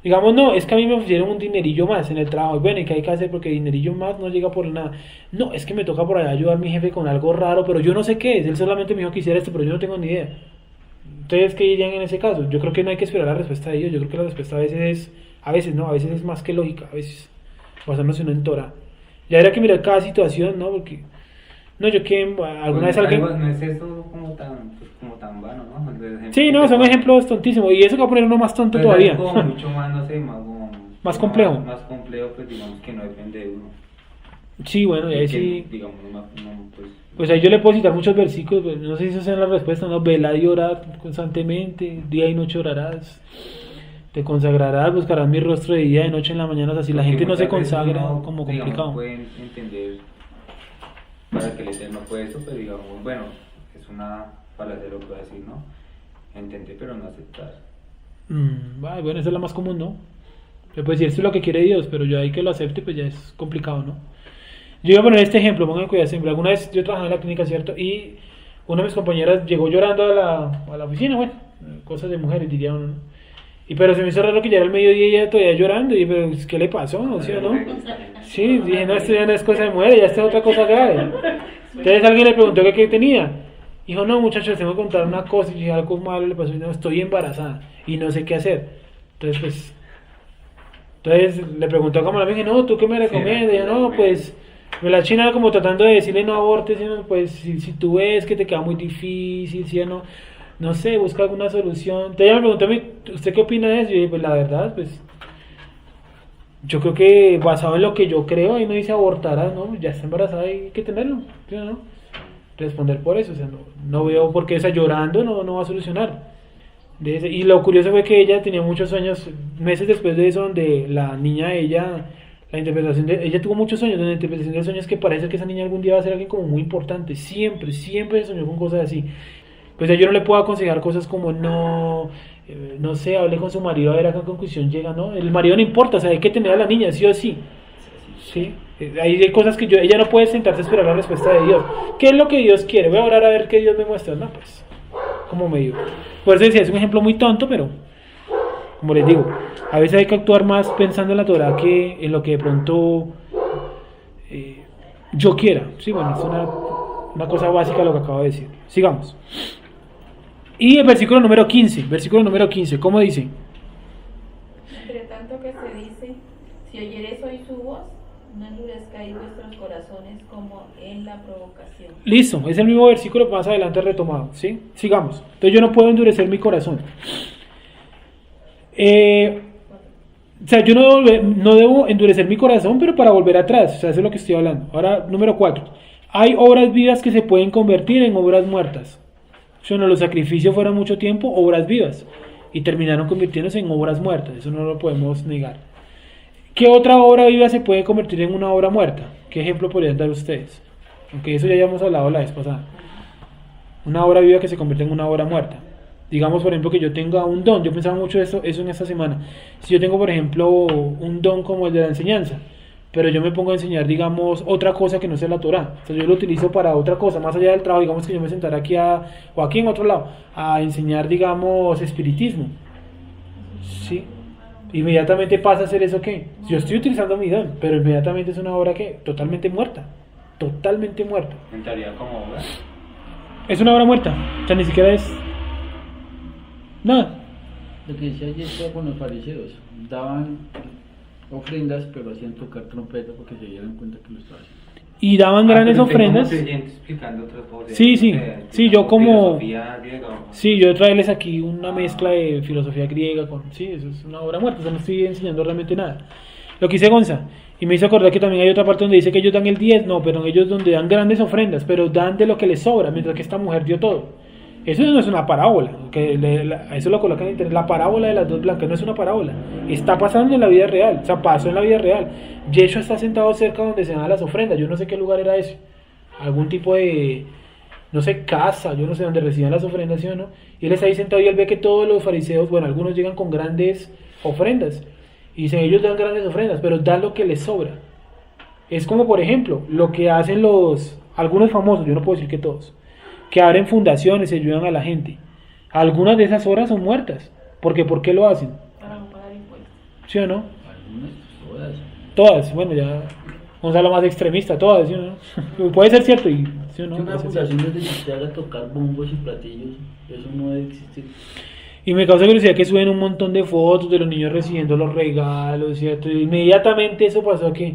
Digamos, no, es que a mí me ofrecieron un dinerillo más en el trabajo, y bueno, ¿y qué hay que hacer? Porque dinerillo más no llega por nada. No, es que me toca por allá ayudar a mi jefe con algo raro, pero yo no sé qué es, él solamente me dijo que hiciera esto, pero yo no tengo ni idea. Entonces, ¿qué dirían en ese caso? Yo creo que no hay que esperar la respuesta de ellos, yo creo que la respuesta a veces es más que lógica, a veces basándose en Torah. Ya habría que mirar cada situación, ¿no? Porque, no, yo que alguna vez alguien... No es eso como tan vano, ¿no? Sí, no, son ejemplos tontísimos, y eso que va a poner uno más tonto pues todavía. Es como mucho más, no sé, más complejo. Más complejo, pues digamos que no depende de uno. Sí, bueno, y ahí que, sí... Digamos, pues ahí yo le puedo citar muchos versículos, pues, no sé si esas sean las respuestas, ¿no? Velad y orad constantemente, día y noche orarás. Te consagrarás, buscarás mi rostro de día y de noche en la mañana. O sea, si la gente no se consagra, como complicado. Digamos, pueden entender para que el Eterno puede eso, pero digamos, bueno, es una falacia lo que voy a decir, ¿no? Entender, pero no aceptar. Bueno, esa es la más común, ¿no? Se puede decir, esto es lo que quiere Dios, pero yo ahí que lo acepte, pues ya es complicado, ¿no? Yo voy a poner este ejemplo, pongan cuidado siempre. Alguna vez yo trabajaba en la clínica, ¿cierto? Y una de mis compañeras llegó llorando a la oficina, bueno, cosas de mujeres, diría uno, ¿no? Pero se me hizo raro que ya era el mediodía y ella todavía llorando. Y pero, ¿qué le pasó? ¿No? ¿Sí o no? Sí, dije, no, esto ya no es cosa de mujer, ya esto es otra cosa grave. Entonces alguien le preguntó qué tenía. Dijo, no, muchachos, tengo que contar una cosa. Y dije, algo malo le pasó. Y no, estoy embarazada y no sé qué hacer. Entonces, le preguntó como la amiga, no, ¿tú qué me recomiendas? Y yo, no, pues, la china como tratando de decirle no abortes, sino, pues, si tú ves que te queda muy difícil, si no... No sé, busca alguna solución. Ella me preguntó a mí, ¿usted qué opina de eso? Y yo dije, pues la verdad, pues yo creo que basado en lo que yo creo, ahí no dice abortará, ¿no? Ya está embarazada y hay que tenerlo, ¿sí o no? Responder por eso, o sea, no veo por qué esa llorando no va a solucionar. Y lo curioso fue que ella tenía muchos sueños, meses después de eso, donde la niña de ella, ella tuvo muchos sueños, donde la interpretación de sueños que parece que esa niña algún día va a ser alguien como muy importante, siempre se soñó con cosas así. Pues yo no le puedo aconsejar cosas como no, no sé, hable con su marido a ver a qué conclusión llega, ¿no? El marido no importa, o sea, hay que tener a la niña, sí o sí. Sí, ahí hay cosas que ella no puede sentarse a esperar la respuesta de Dios. ¿Qué es lo que Dios quiere? Voy a orar a ver qué Dios me muestra. No, pues, como me digo. Por eso decía, es un ejemplo muy tonto, pero, como les digo, a veces hay que actuar más pensando en la Torah que en lo que de pronto yo quiera. Sí, bueno, es una cosa básica lo que acabo de decir. Sigamos. Y el versículo número 15, ¿cómo dice? Entre tanto que se dice, si oyeres hoy su voz, no endurezcáis vuestros corazones como en la provocación. Listo, es el mismo versículo más adelante retomado, ¿sí? Sigamos. Entonces yo no puedo endurecer mi corazón. O sea, yo no debo endurecer mi corazón, pero para volver atrás, o sea, eso es lo que estoy hablando. Ahora, número 4. Hay obras vivas que se pueden convertir en obras muertas. O sea, los sacrificios fueron mucho tiempo obras vivas y terminaron convirtiéndose en obras muertas, eso no lo podemos negar. ¿Qué otra obra viva se puede convertir en una obra muerta? ¿Qué ejemplo podrían dar ustedes? Aunque eso ya habíamos hablado la vez pasada. Una obra viva que se convierte en una obra muerta. Digamos, por ejemplo, que yo tenga un don. Yo pensaba mucho eso en esta semana. Si yo tengo, por ejemplo, un don como el de la enseñanza, pero yo me pongo a enseñar, digamos, otra cosa que no sea la Torah. O sea, yo lo utilizo para otra cosa, más allá del trabajo. Digamos que yo me sentara aquí o aquí en otro lado a enseñar, digamos, espiritismo. ¿Sí? Inmediatamente pasa a ser eso que yo estoy utilizando mi don, pero inmediatamente es una obra que totalmente muerta. Totalmente muerta. ¿Entraría como obra? Es una obra muerta. O sea, ni siquiera es nada. Lo que decía ayer con los fariseos, daban ofrendas, pero hacían tocar trompeta porque se dieran cuenta que lo estaban haciendo. Y daban grandes pero usted ofrendas. como creyente explicando otras cosas. Sí, yo como Filosofía griega, ¿no? sí, yo traerles aquí una mezcla de filosofía griega con sí, eso es una obra muerta, o sea, no estoy enseñando realmente nada. Lo que dice Gonza, y me hizo acordar que también hay otra parte donde dice que ellos dan el 10, no, pero ellos donde dan grandes ofrendas, pero dan de lo que les sobra, mientras que esta mujer dio todo. Eso no es una parábola, eso lo colocan en internet, la parábola de las dos blancas no es una parábola, está pasando en la vida real, o sea, pasó en la vida real. Yeshua está sentado cerca donde se dan las ofrendas, yo no sé qué lugar era ese, algún tipo de, no sé, casa, yo no sé dónde reciben las ofrendas, ¿sí o no? Y él está ahí sentado y él ve que todos los fariseos, bueno, algunos llegan con grandes ofrendas, y dicen, ellos dan grandes ofrendas, pero dan lo que les sobra. Es como, por ejemplo, lo que hacen algunos famosos, yo no puedo decir que todos, que abren fundaciones y ayudan a la gente. Algunas de esas obras son muertas. Porque ¿por qué lo hacen? Para no pagar impuestos. ¿Sí o no? Algunas, todas. Todas, bueno, ya vamos a lo más extremista, todas, ¿sí o no? Puede ser cierto, y ¿sí o no? Que una Puede ser cierto. fundación desde que usted haga tocar bombos y platillos, eso no debe existir. Y me causa curiosidad que suben un montón de fotos de los niños recibiendo los regalos, ¿cierto? Y inmediatamente eso pasó que...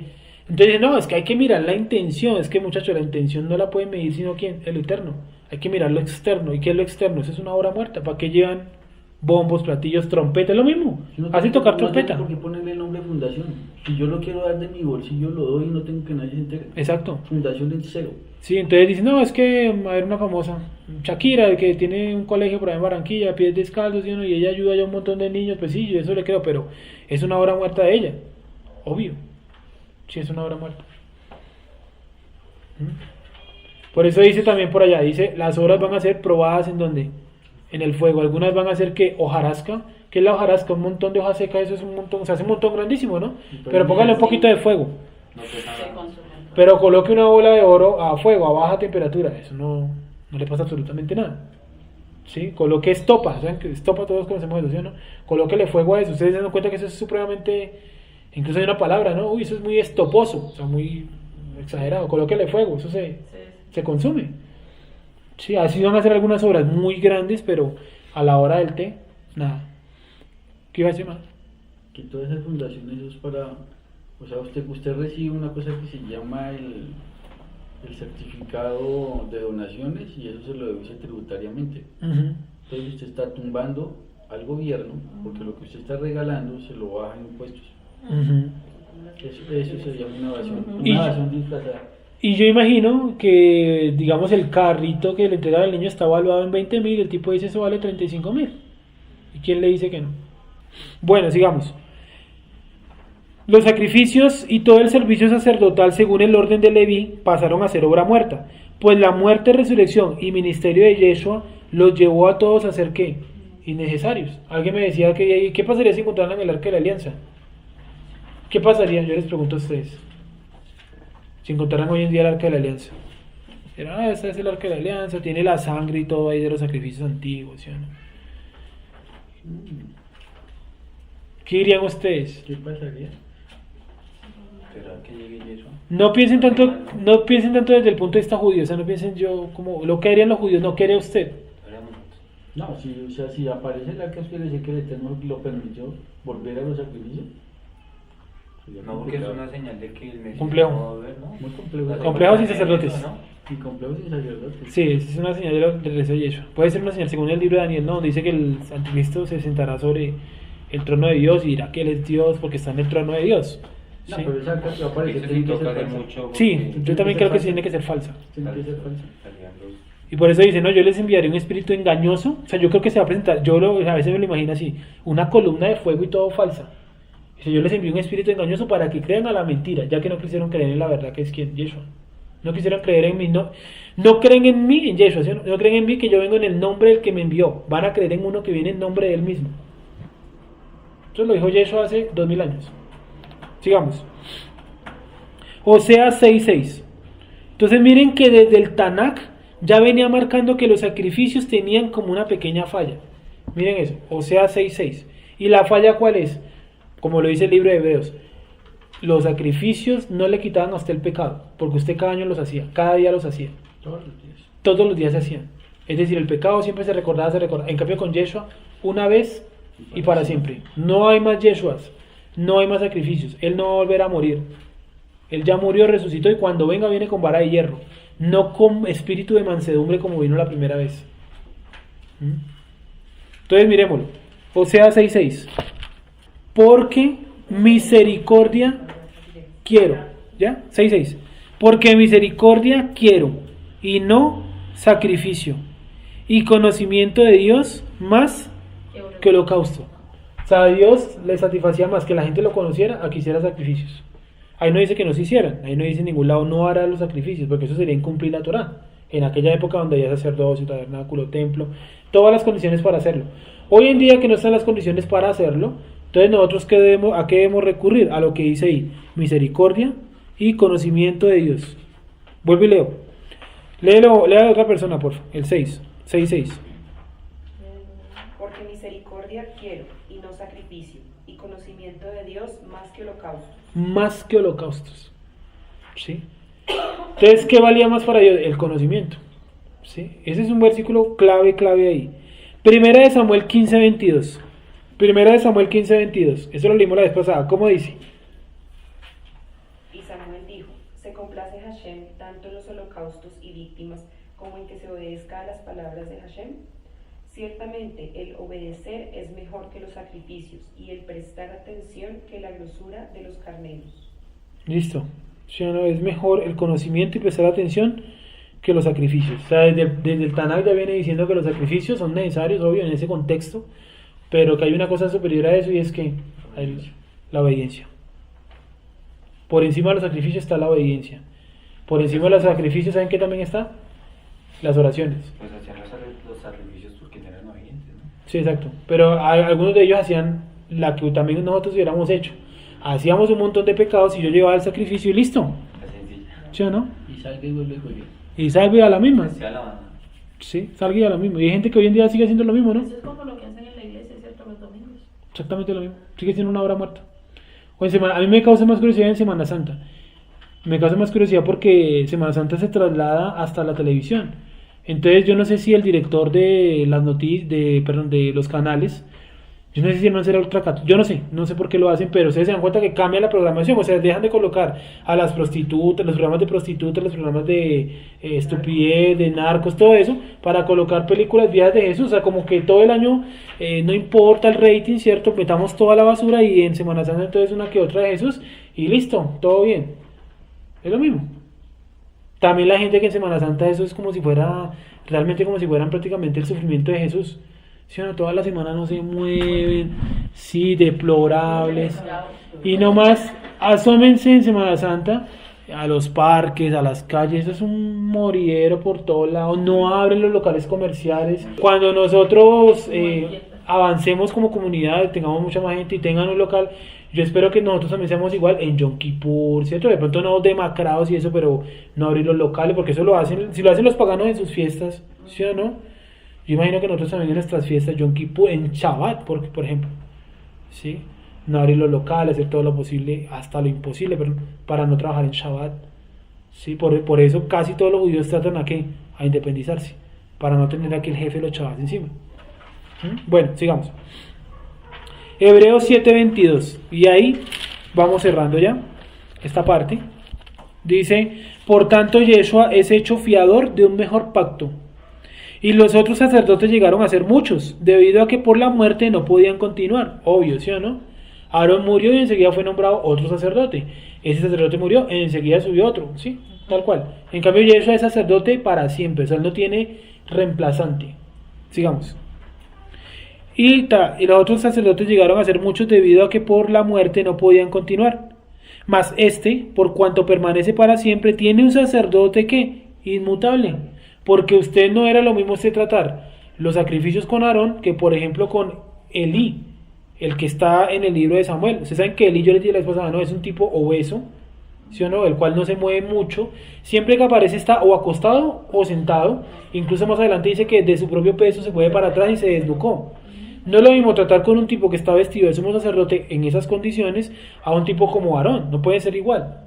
Entonces, no, es que hay que mirar la intención, es que muchachos, la intención no la puede medir sino ¿quién? El Eterno. Hay que mirar lo externo. ¿Y qué es lo externo? Eso es una obra muerta. ¿Para qué llevan bombos, platillos, trompeta? Es lo mismo. Hacen tocar trompeta. ¿Por qué ponerle el nombre fundación? Si yo lo quiero dar de mi bolsillo, lo doy y no tengo que nadie se entere. Exacto. Fundación en cero. Sí, entonces dicen, no, es que a ver una famosa, Shakira, que tiene un colegio por ahí en Barranquilla, pies descalzos, ¿sí? Y ella ayuda a un montón de niños, pues sí, yo eso le creo, pero es una obra muerta de ella. Obvio. Sí, es una obra muerta. Por eso dice también por allá, dice, las obras van a ser probadas en donde, en el fuego. Algunas van a ser que hojarasca, que es la hojarasca, un montón de hoja seca, eso es un montón, se hace un montón grandísimo, ¿no? Pero póngale un poquito de fuego. No pesa Se nada. consumen. Pero coloque una bola de oro a fuego, a baja temperatura, eso no le pasa absolutamente nada. ¿Sí? Coloque estopa, ¿saben que estopa todos conocemos eso, ¿sí o no? Colóquele fuego a eso, ustedes se dan cuenta que eso es supremamente, incluso hay una palabra, ¿no? Uy, eso es muy estoposo, o sea, muy exagerado, colóquele fuego, eso se consume. Sí, así van a hacer algunas obras muy grandes, pero a la hora del té, nada. ¿Qué iba a decir más? Que todas esas fundaciones eso es para, o sea, usted recibe una cosa que se llama el certificado de donaciones y eso se lo deduce tributariamente. Uh-huh. Entonces usted está tumbando al gobierno porque lo que usted está regalando se lo baja en impuestos. Uh-huh. Eso se llama una evasión, Y- una evasión disfrazada. Y yo imagino que, digamos, el carrito que le entregan al niño está evaluado en 20.000, el tipo dice eso vale 35.000. ¿Y quién le dice que no? Bueno, sigamos. Los sacrificios y todo el servicio sacerdotal según el orden de Leví pasaron a ser obra muerta, pues la muerte, resurrección y ministerio de Yeshua los llevó a todos a hacer ¿qué? innecesarios. Alguien me decía que ¿qué pasaría si encontraran el Arca de la Alianza? ¿Qué pasaría? Yo les pregunto a ustedes. Si encontraran hoy en día el Arca de la Alianza. Dirán, este es el Arca de la Alianza, tiene la sangre y todo ahí de los sacrificios antiguos, ¿sí o no? ¿Qué dirían ustedes? ¿Qué pasaría? ¿Será que llegue Yeshua? No piensen tanto desde el punto de vista judío, o sea, no piensen yo como lo que harían los judíos, no, ¿qué haría usted? Éramos nosotros. No, si, o sea, si aparece el arca, quiere decir que el Eterno lo permitió volver a los sacrificios. Sería No, porque es complicado. una señal de que el Mesías Complejo. no va a volver, ¿no? Muy complejo. Complejos y sacerdotes. ¿no? Y complejo sin sacerdotes. Sí, es una señal del regreso de Yeshua. Puede ser una señal, según el libro de Daniel, no, dice que el anticristo se sentará sobre el trono de Dios y dirá que él es Dios porque está en el trono de Dios. No, ¿Sí? pero esa arca que va a aparecer Eso sí tiene que toca ser de falsa. mucho. Sí, porque yo también creo que sí tiene que ser falsa. Tiene que ser falsa. salían los- Y por eso dice, no, yo les enviaré un espíritu engañoso. O sea, yo creo que se va a presentar, a veces me lo imagino así, una columna de fuego y todo falsa. Dice, yo les envío un espíritu engañoso para que crean a la mentira, ya que no quisieron creer en la verdad que es quien, Yeshua. No quisieron creer en mí, no creen en mí, en Yeshua, ¿sí? No creen en mí que yo vengo en el nombre del que me envió. Van a creer en uno que viene en nombre de él mismo. Eso lo dijo Yeshua hace 2000 años. Sigamos. Oseas 6:6. Entonces miren que desde el Tanakh ya venía marcando que los sacrificios tenían como una pequeña falla. Miren eso, Oseas 6:6. ¿Y la falla cuál es? Como lo dice el libro de Hebreos. Los sacrificios no le quitaban a usted el pecado, porque usted cada año los hacía, cada día los hacía. Todos los días. Todos los días se hacían. Es decir, el pecado siempre se recordaba, se recordaba. En cambio con Yeshua, una vez y para siempre. No hay más Yeshuas, no hay más sacrificios. Él no va a volver a morir. Él ya murió, resucitó y cuando venga viene con vara de hierro. No con espíritu de mansedumbre como vino la primera vez. ¿Mm? Entonces miremoslo. Oseas 6:6. Porque misericordia quiero. ¿Ya? 6:6. Porque misericordia quiero y no sacrificio. Y conocimiento de Dios más que holocausto. O sea, a Dios le satisfacía más que la gente lo conociera a que hiciera sacrificios. Ahí no dice que no se hicieran, ahí no dice en ningún lado no hará los sacrificios, porque eso sería incumplir la Torá. En aquella época donde había sacerdocio, tabernáculo, templo, todas las condiciones para hacerlo. Hoy en día que no están las condiciones para hacerlo, entonces nosotros ¿a qué debemos recurrir? A lo que dice ahí, misericordia y conocimiento de Dios. Vuelvo y leo. Léelo a otra persona, por favor, el 6:6. Porque misericordia quiero y no sacrificio, y conocimiento de Dios más que holocausto. Más que holocaustos. ¿Sí? Entonces, ¿qué valía más para Dios? El conocimiento. ¿Sí? Ese es un versículo clave ahí. Primera de Samuel 15:22. Primera de Samuel 15:22. Eso lo leímos la vez pasada. ¿Cómo dice? Y Samuel dijo, se complace Hashem tanto en los holocaustos y víctimas como en que se obedezca a las palabras de Hashem. Ciertamente el obedecer es mejor que los sacrificios y el prestar atención que la grosura de los carneros. Listo. ¿Sí o no? Es mejor el conocimiento y prestar atención que los sacrificios. O sea, desde el Tanakh ya viene diciendo que los sacrificios son necesarios, obvio, en ese contexto, pero que hay una cosa superior a eso y es que hay la obediencia. Por encima de los sacrificios está la obediencia. Por encima de los sacrificios, ¿saben qué también está? Las oraciones. Pues hacían los sacrificios porque no eran obedientes, ¿no? Sí, exacto. Pero algunos de ellos hacían la que también nosotros hubiéramos hecho. Hacíamos un montón de pecados y yo llevaba el sacrificio y listo. La sencilla. ¿Sí o no? Y salga y vuelve y juegue. Y salve a la misma. Hacía la banda. Sí, salga a la misma. Y hay gente que hoy en día sigue haciendo lo mismo, ¿no? Eso es como lo que hacen en la iglesia, ¿cierto? Los domingos. Exactamente lo mismo. Sigue siendo una hora muerta. O en semana, a mí me causa más curiosidad en Semana Santa. Me causa más curiosidad porque Semana Santa se traslada hasta la televisión. Entonces yo no sé si el director de las noticias, de los canales, yo no sé si el man será ultracatólico, yo no sé por qué lo hacen, pero ustedes se dan cuenta que cambia la programación, o sea, dejan de colocar a las prostitutas, los programas de prostitutas, los programas de estupidez, de narcos, todo eso, para colocar películas viejas de Jesús, o sea, como que todo el año no importa el rating, ¿cierto? Metamos toda la basura y en Semana Santa entonces una que otra de Jesús y listo, todo bien. Es lo mismo. También la gente que en Semana Santa eso es como si fuera, realmente como si fueran prácticamente el sufrimiento de Jesús. ¿Sí o no? Toda la semana no se mueven, sí, deplorables. Y nomás asómense en Semana Santa a los parques, a las calles, eso es un moridero por todos lados, no abren los locales comerciales. Cuando nosotros avancemos como comunidad, tengamos mucha más gente y tengan un local. Yo espero que nosotros también seamos igual en Yom Kippur, ¿cierto? De pronto no demacrados y eso, pero no abrir los locales, porque eso lo hacen, si lo hacen los paganos en sus fiestas, ¿sí o no? Yo imagino que nosotros también en nuestras fiestas, Yom Kippur, en Shabbat, por ejemplo, ¿sí? No abrir los locales, hacer todo lo posible, hasta lo imposible, pero para no trabajar en Shabbat, ¿sí? Por eso casi todos los judíos tratan a ¿qué? A independizarse, para no tener aquí el jefe de los Shabbat encima. Bueno, sigamos. Hebreos 7:22, y ahí vamos cerrando ya esta parte. Dice, por tanto Yeshua es hecho fiador de un mejor pacto, y los otros sacerdotes llegaron a ser muchos, debido a que por la muerte no podían continuar. Obvio, ¿sí o no? Aarón murió y enseguida fue nombrado otro sacerdote. Ese sacerdote murió y enseguida subió otro, ¿sí? Tal cual. En cambio Yeshua es sacerdote para siempre, o sea, él no tiene reemplazante. Sigamos. Y los otros sacerdotes llegaron a ser muchos debido a que por la muerte no podían continuar. Mas este, por cuanto permanece para siempre, tiene un sacerdote que inmutable, porque usted no era lo mismo usted tratar los sacrificios con Aarón que por ejemplo con Elí, el que está en el libro de Samuel. Ustedes saben que Elí, yo les dije la vez pasada, no, es un tipo obeso, ¿sí o no? El cual no se mueve mucho, siempre que aparece está o acostado o sentado, incluso más adelante dice que de su propio peso se mueve para atrás y se desnucó. No es lo mismo tratar con un tipo que está vestido de sumo sacerdote en esas condiciones a un tipo como Aarón. No puede ser igual.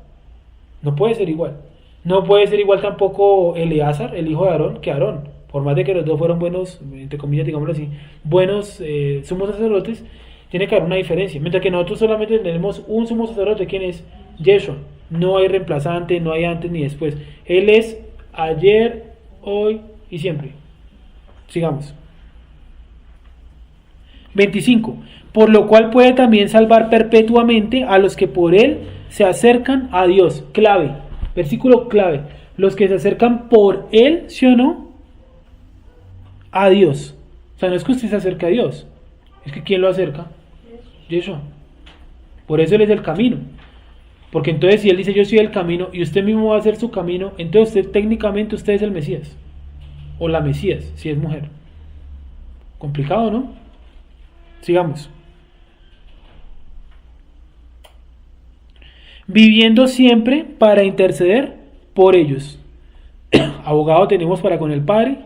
No puede ser igual. No puede ser igual tampoco Eleazar, el hijo de Aarón, que Aarón. Por más de que los dos fueron buenos, entre comillas, digámoslo así, buenos sumos sacerdotes, tiene que haber una diferencia. Mientras que nosotros solamente tenemos un sumo sacerdote, ¿quién es? Yeshua. No hay reemplazante, no hay antes ni después. Él es ayer, hoy y siempre. Sigamos. 25. Por lo cual puede también salvar perpetuamente a los que por él se acercan a Dios. Clave, versículo clave. Los que se acercan por él, ¿sí o no? A Dios. O sea, no es que usted se acerque a Dios, es que ¿quién lo acerca? Yeshua. Por eso él es el camino. Porque entonces si él dice yo soy el camino y usted mismo va a hacer su camino, entonces usted técnicamente usted es el Mesías. O la Mesías, si es mujer. Complicado, ¿no? Sigamos. Viviendo siempre para interceder por ellos. Abogado tenemos para con el Padre,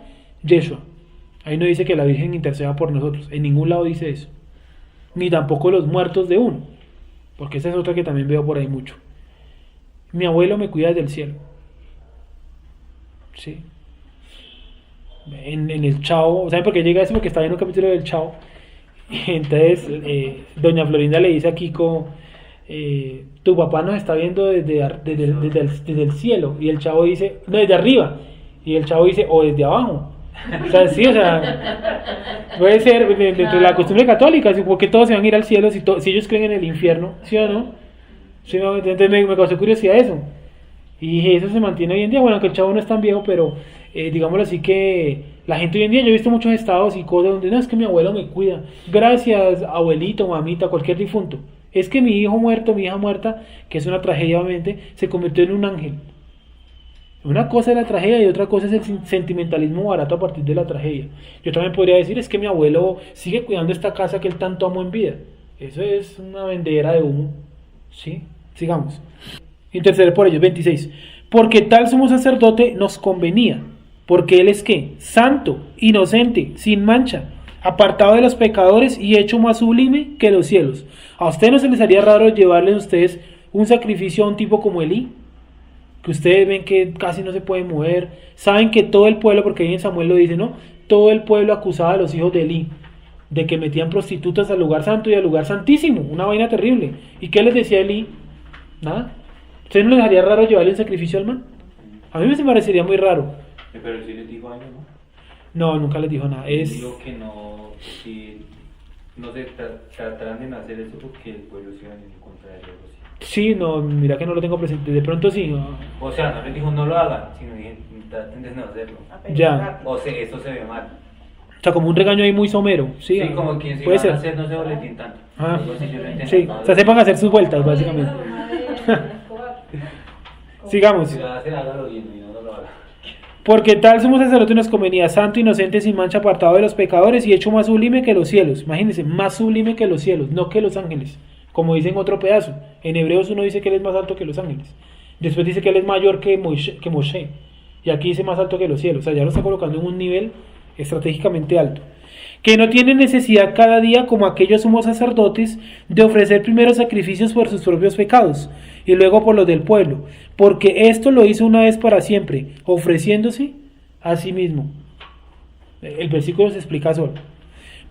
Yeshua. Ahí no dice que la Virgen interceda por nosotros. En ningún lado dice eso. Ni tampoco los muertos de uno. Porque esa es otra que también veo por ahí mucho. Mi abuelo me cuida desde el cielo. Sí. En el Chavo. ¿Saben por qué llega eso? Porque está en un capítulo del Chavo. Entonces, doña Florinda le dice a Kiko, tu papá nos está viendo desde el cielo. Y el Chavo dice, no, desde arriba. Y el Chavo dice, o desde abajo. O sea, sí, o sea, puede ser dentro de la costumbre católica, porque todos se van a ir al cielo si ellos creen en el infierno, ¿sí o no? Sí, entonces me causó curiosidad eso. Y eso se mantiene hoy en día. Bueno, que el Chavo no es tan viejo, pero digámoslo así que la gente hoy en día, yo he visto muchos estados y cosas donde no, es que mi abuelo me cuida. Gracias, abuelito, mamita, cualquier difunto. Es que mi hijo muerto, mi hija muerta, que es una tragedia obviamente, se convirtió en un ángel. Una cosa es la tragedia y otra cosa es el sentimentalismo barato a partir de la tragedia. Yo también podría decir, es que mi abuelo sigue cuidando esta casa que él tanto amó en vida. Eso es una vendedera de humo. ¿Sí? Sigamos. Interceder por ellos, 26. Porque tal sumo sacerdote nos convenía, porque él es ¿qué? Santo, inocente, sin mancha, apartado de los pecadores y hecho más sublime que los cielos. ¿A ustedes no se les haría raro llevarles a ustedes un sacrificio a un tipo como Elí? Que ustedes ven que casi no se puede mover, saben que todo el pueblo, porque ahí en Samuel lo dice, ¿no? Todo el pueblo acusaba a los hijos de Elí de que metían prostitutas al lugar santo y al lugar santísimo, una vaina terrible. ¿Y qué les decía Elí? Nada. ¿Ustedes no les haría raro llevarle el sacrificio al man? A mí me parecería muy raro. Pero sí les dijo algo, ¿no? No, nunca les dijo nada. Digo que no, si no se tratarán de hacer eso porque el pueblo se iba en contra de ellos. Sí, no, mira que no lo tengo presente. De pronto sí. No. O sea, no les dijo no lo hagan, sino dije traten de no hacerlo. Ya. O sea, eso se ve mal. O sea, como un regaño ahí muy somero. Sí, como quien se puede va ser. a hacer no se boletín tanto. Ah, Algo así yo lo entiendo. sí, o sea, sepan hacer sus vueltas, básicamente. Sigamos. Si lo va a hacer, hágalo bien y no lo haga. Porque tal sumo sacerdote nos convenía, santo, inocente, sin mancha, apartado de los pecadores y hecho más sublime que los cielos. Imagínense, más sublime que los cielos, no que los ángeles, como dice en otro pedazo. En Hebreos uno dice que él es más alto que los ángeles. Después dice que él es mayor que Moshe. Y aquí dice más alto que los cielos. O sea, ya lo está colocando en un nivel estratégicamente alto. Que no tiene necesidad cada día, como aquellos sumos sacerdotes, de ofrecer primero sacrificios por sus propios pecados y luego por los del pueblo, porque esto lo hizo una vez para siempre, ofreciéndose a sí mismo. El versículo se explica solo.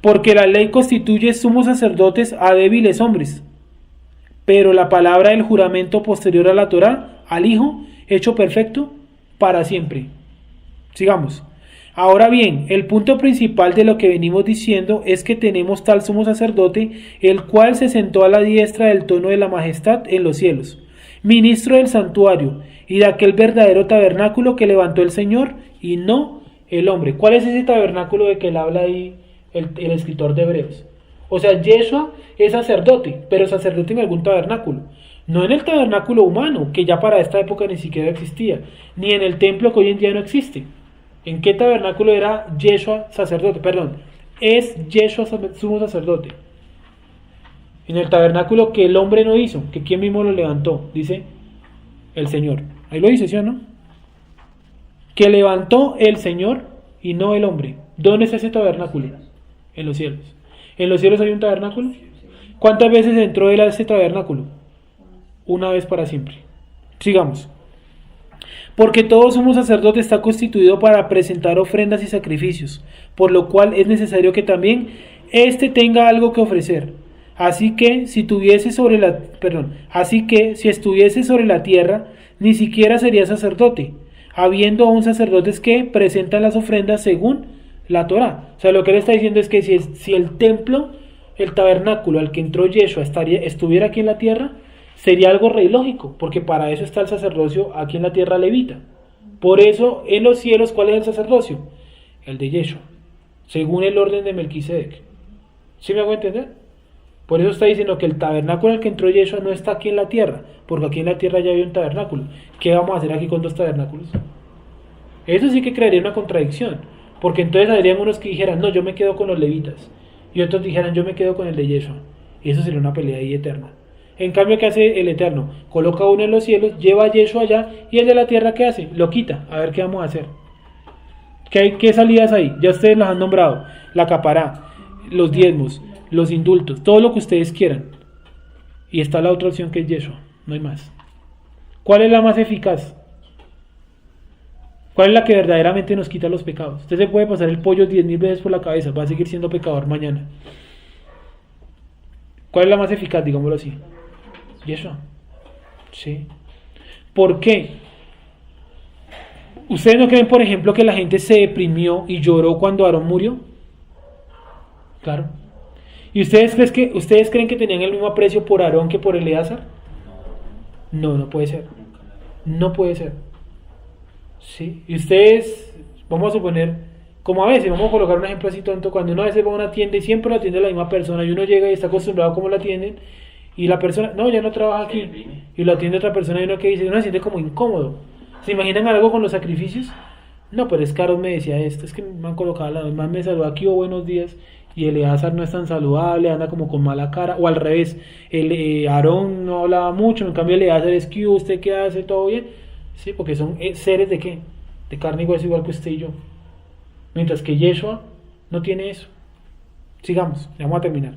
Porque la ley constituye sumos sacerdotes a débiles hombres, pero la palabra del juramento posterior a la Torá, al Hijo, hecho perfecto para siempre. Sigamos. Ahora bien, el punto principal de lo que venimos diciendo es que tenemos tal sumo sacerdote, el cual se sentó a la diestra del trono de la majestad en los cielos, ministro del santuario y de aquel verdadero tabernáculo que levantó el Señor y no el hombre. ¿Cuál es ese tabernáculo de que él habla ahí el escritor de Hebreos? O sea, Yeshua es sacerdote, pero sacerdote en algún tabernáculo. No en el tabernáculo humano, que ya para esta época ni siquiera existía, ni en el templo que hoy en día no existe. ¿En qué tabernáculo era Yeshua sacerdote? Perdón, es Yeshua sumo sacerdote. En el tabernáculo que el hombre no hizo, que quien mismo lo levantó, dice el Señor. Ahí lo dice, ¿sí o no? Que levantó el Señor y no el hombre. ¿Dónde está ese tabernáculo? En los cielos. ¿En los cielos hay un tabernáculo? ¿Cuántas veces entró él a ese tabernáculo? Una vez para siempre. Sigamos. Porque todo sumo sacerdote está constituido para presentar ofrendas y sacrificios, por lo cual es necesario que también éste tenga algo que ofrecer. Así que si estuviese sobre la tierra, ni siquiera sería sacerdote, habiendo aún sacerdotes que presentan las ofrendas según la Torá. O sea, lo que él está diciendo es que si el templo, el tabernáculo al que entró Yeshua estuviera aquí en la tierra, sería algo re ilógico, porque para eso está el sacerdocio aquí en la tierra levita. Por eso, en los cielos, ¿cuál es el sacerdocio? El de Yeshua, según el orden de Melquisedec. ¿Sí me hago entender? Por eso está diciendo que el tabernáculo al que entró Yeshua no está aquí en la tierra, porque aquí en la tierra ya había un tabernáculo. ¿Qué vamos a hacer aquí con dos tabernáculos? Eso sí que crearía una contradicción, porque entonces habrían unos que dijeran, no, yo me quedo con los levitas, y otros dijeran, yo me quedo con el de Yeshua. Y eso sería una pelea ahí eterna. En cambio, ¿qué hace el Eterno? Coloca uno en los cielos, lleva a Yeshua allá, y el de la tierra, ¿qué hace? Lo quita. A ver qué vamos a hacer. ¿Qué salidas hay? Ya ustedes las han nombrado. La capará, los diezmos, los indultos, todo lo que ustedes quieran. Y está la otra opción que es Yeshua. No hay más. ¿Cuál es la más eficaz? ¿Cuál es la que verdaderamente nos quita los pecados? Usted se puede pasar el pollo 10.000 veces por la cabeza, va a seguir siendo pecador mañana. ¿Cuál es la más eficaz? Digámoslo así. Yeshua. Sí. ¿Por qué? ¿Ustedes no creen, por ejemplo, que la gente se deprimió y lloró cuando Aarón murió? Claro. ¿Y ustedes creen que tenían el mismo aprecio por Aarón que por Eleazar? No, no puede ser. No puede ser. Sí. Y ustedes, vamos a suponer, como a veces, vamos a colocar un ejemplo así tonto, cuando uno a veces va a una tienda y siempre lo atiende la misma persona y uno llega y está acostumbrado a cómo lo atienden y la persona, no, ya no trabaja aquí y lo atiende otra persona y uno que dice, uno se siente como incómodo. ¿Se imaginan algo con los sacrificios? No, pero es que Aarón me decía esto, es que me han colocado la más me saludó aquí o buenos días y Eleazar no es tan saludable, anda como con mala cara, o al revés, Aarón no hablaba mucho, en cambio Eleazar es que usted qué hace, todo bien, sí, porque son seres de qué, de carne y hueso igual que usted y yo, mientras que Yeshua no tiene eso. Sigamos, ya vamos a terminar.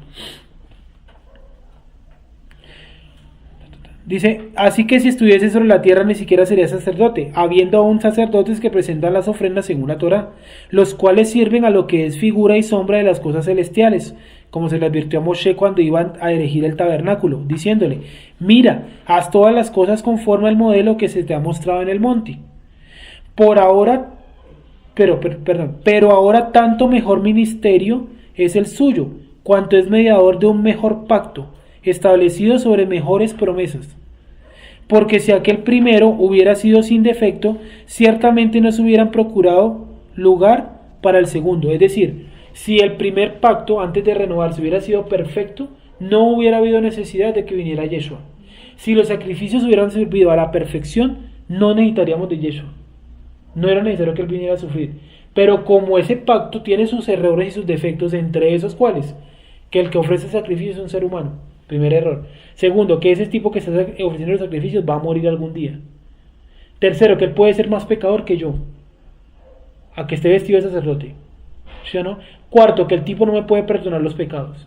Dice, así que si estuviese sobre la tierra ni siquiera sería sacerdote, habiendo aún sacerdotes que presentan las ofrendas según la Torá, los cuales sirven a lo que es figura y sombra de las cosas celestiales, como se le advirtió a Moshe cuando iban a erigir el tabernáculo, diciéndole, mira, haz todas las cosas conforme al modelo que se te ha mostrado en el monte. Pero ahora tanto mejor ministerio es el suyo, cuanto es mediador de un mejor pacto, establecido sobre mejores promesas. Porque si aquel primero hubiera sido sin defecto, ciertamente no se hubieran procurado lugar para el segundo. Es decir, si el primer pacto antes de renovarse hubiera sido perfecto, no hubiera habido necesidad de que viniera Yeshua. Si los sacrificios hubieran servido a la perfección, no necesitaríamos de Yeshua. No era necesario que él viniera a sufrir. Pero como ese pacto tiene sus errores y sus defectos, entre esos cuáles, que el que ofrece sacrificio es un ser humano, primer error. Segundo, que ese tipo que está ofreciendo los sacrificios va a morir algún día. Tercero, que él puede ser más pecador que yo, a que esté vestido de sacerdote, ¿sí o no? Cuarto, que el tipo no me puede perdonar los pecados.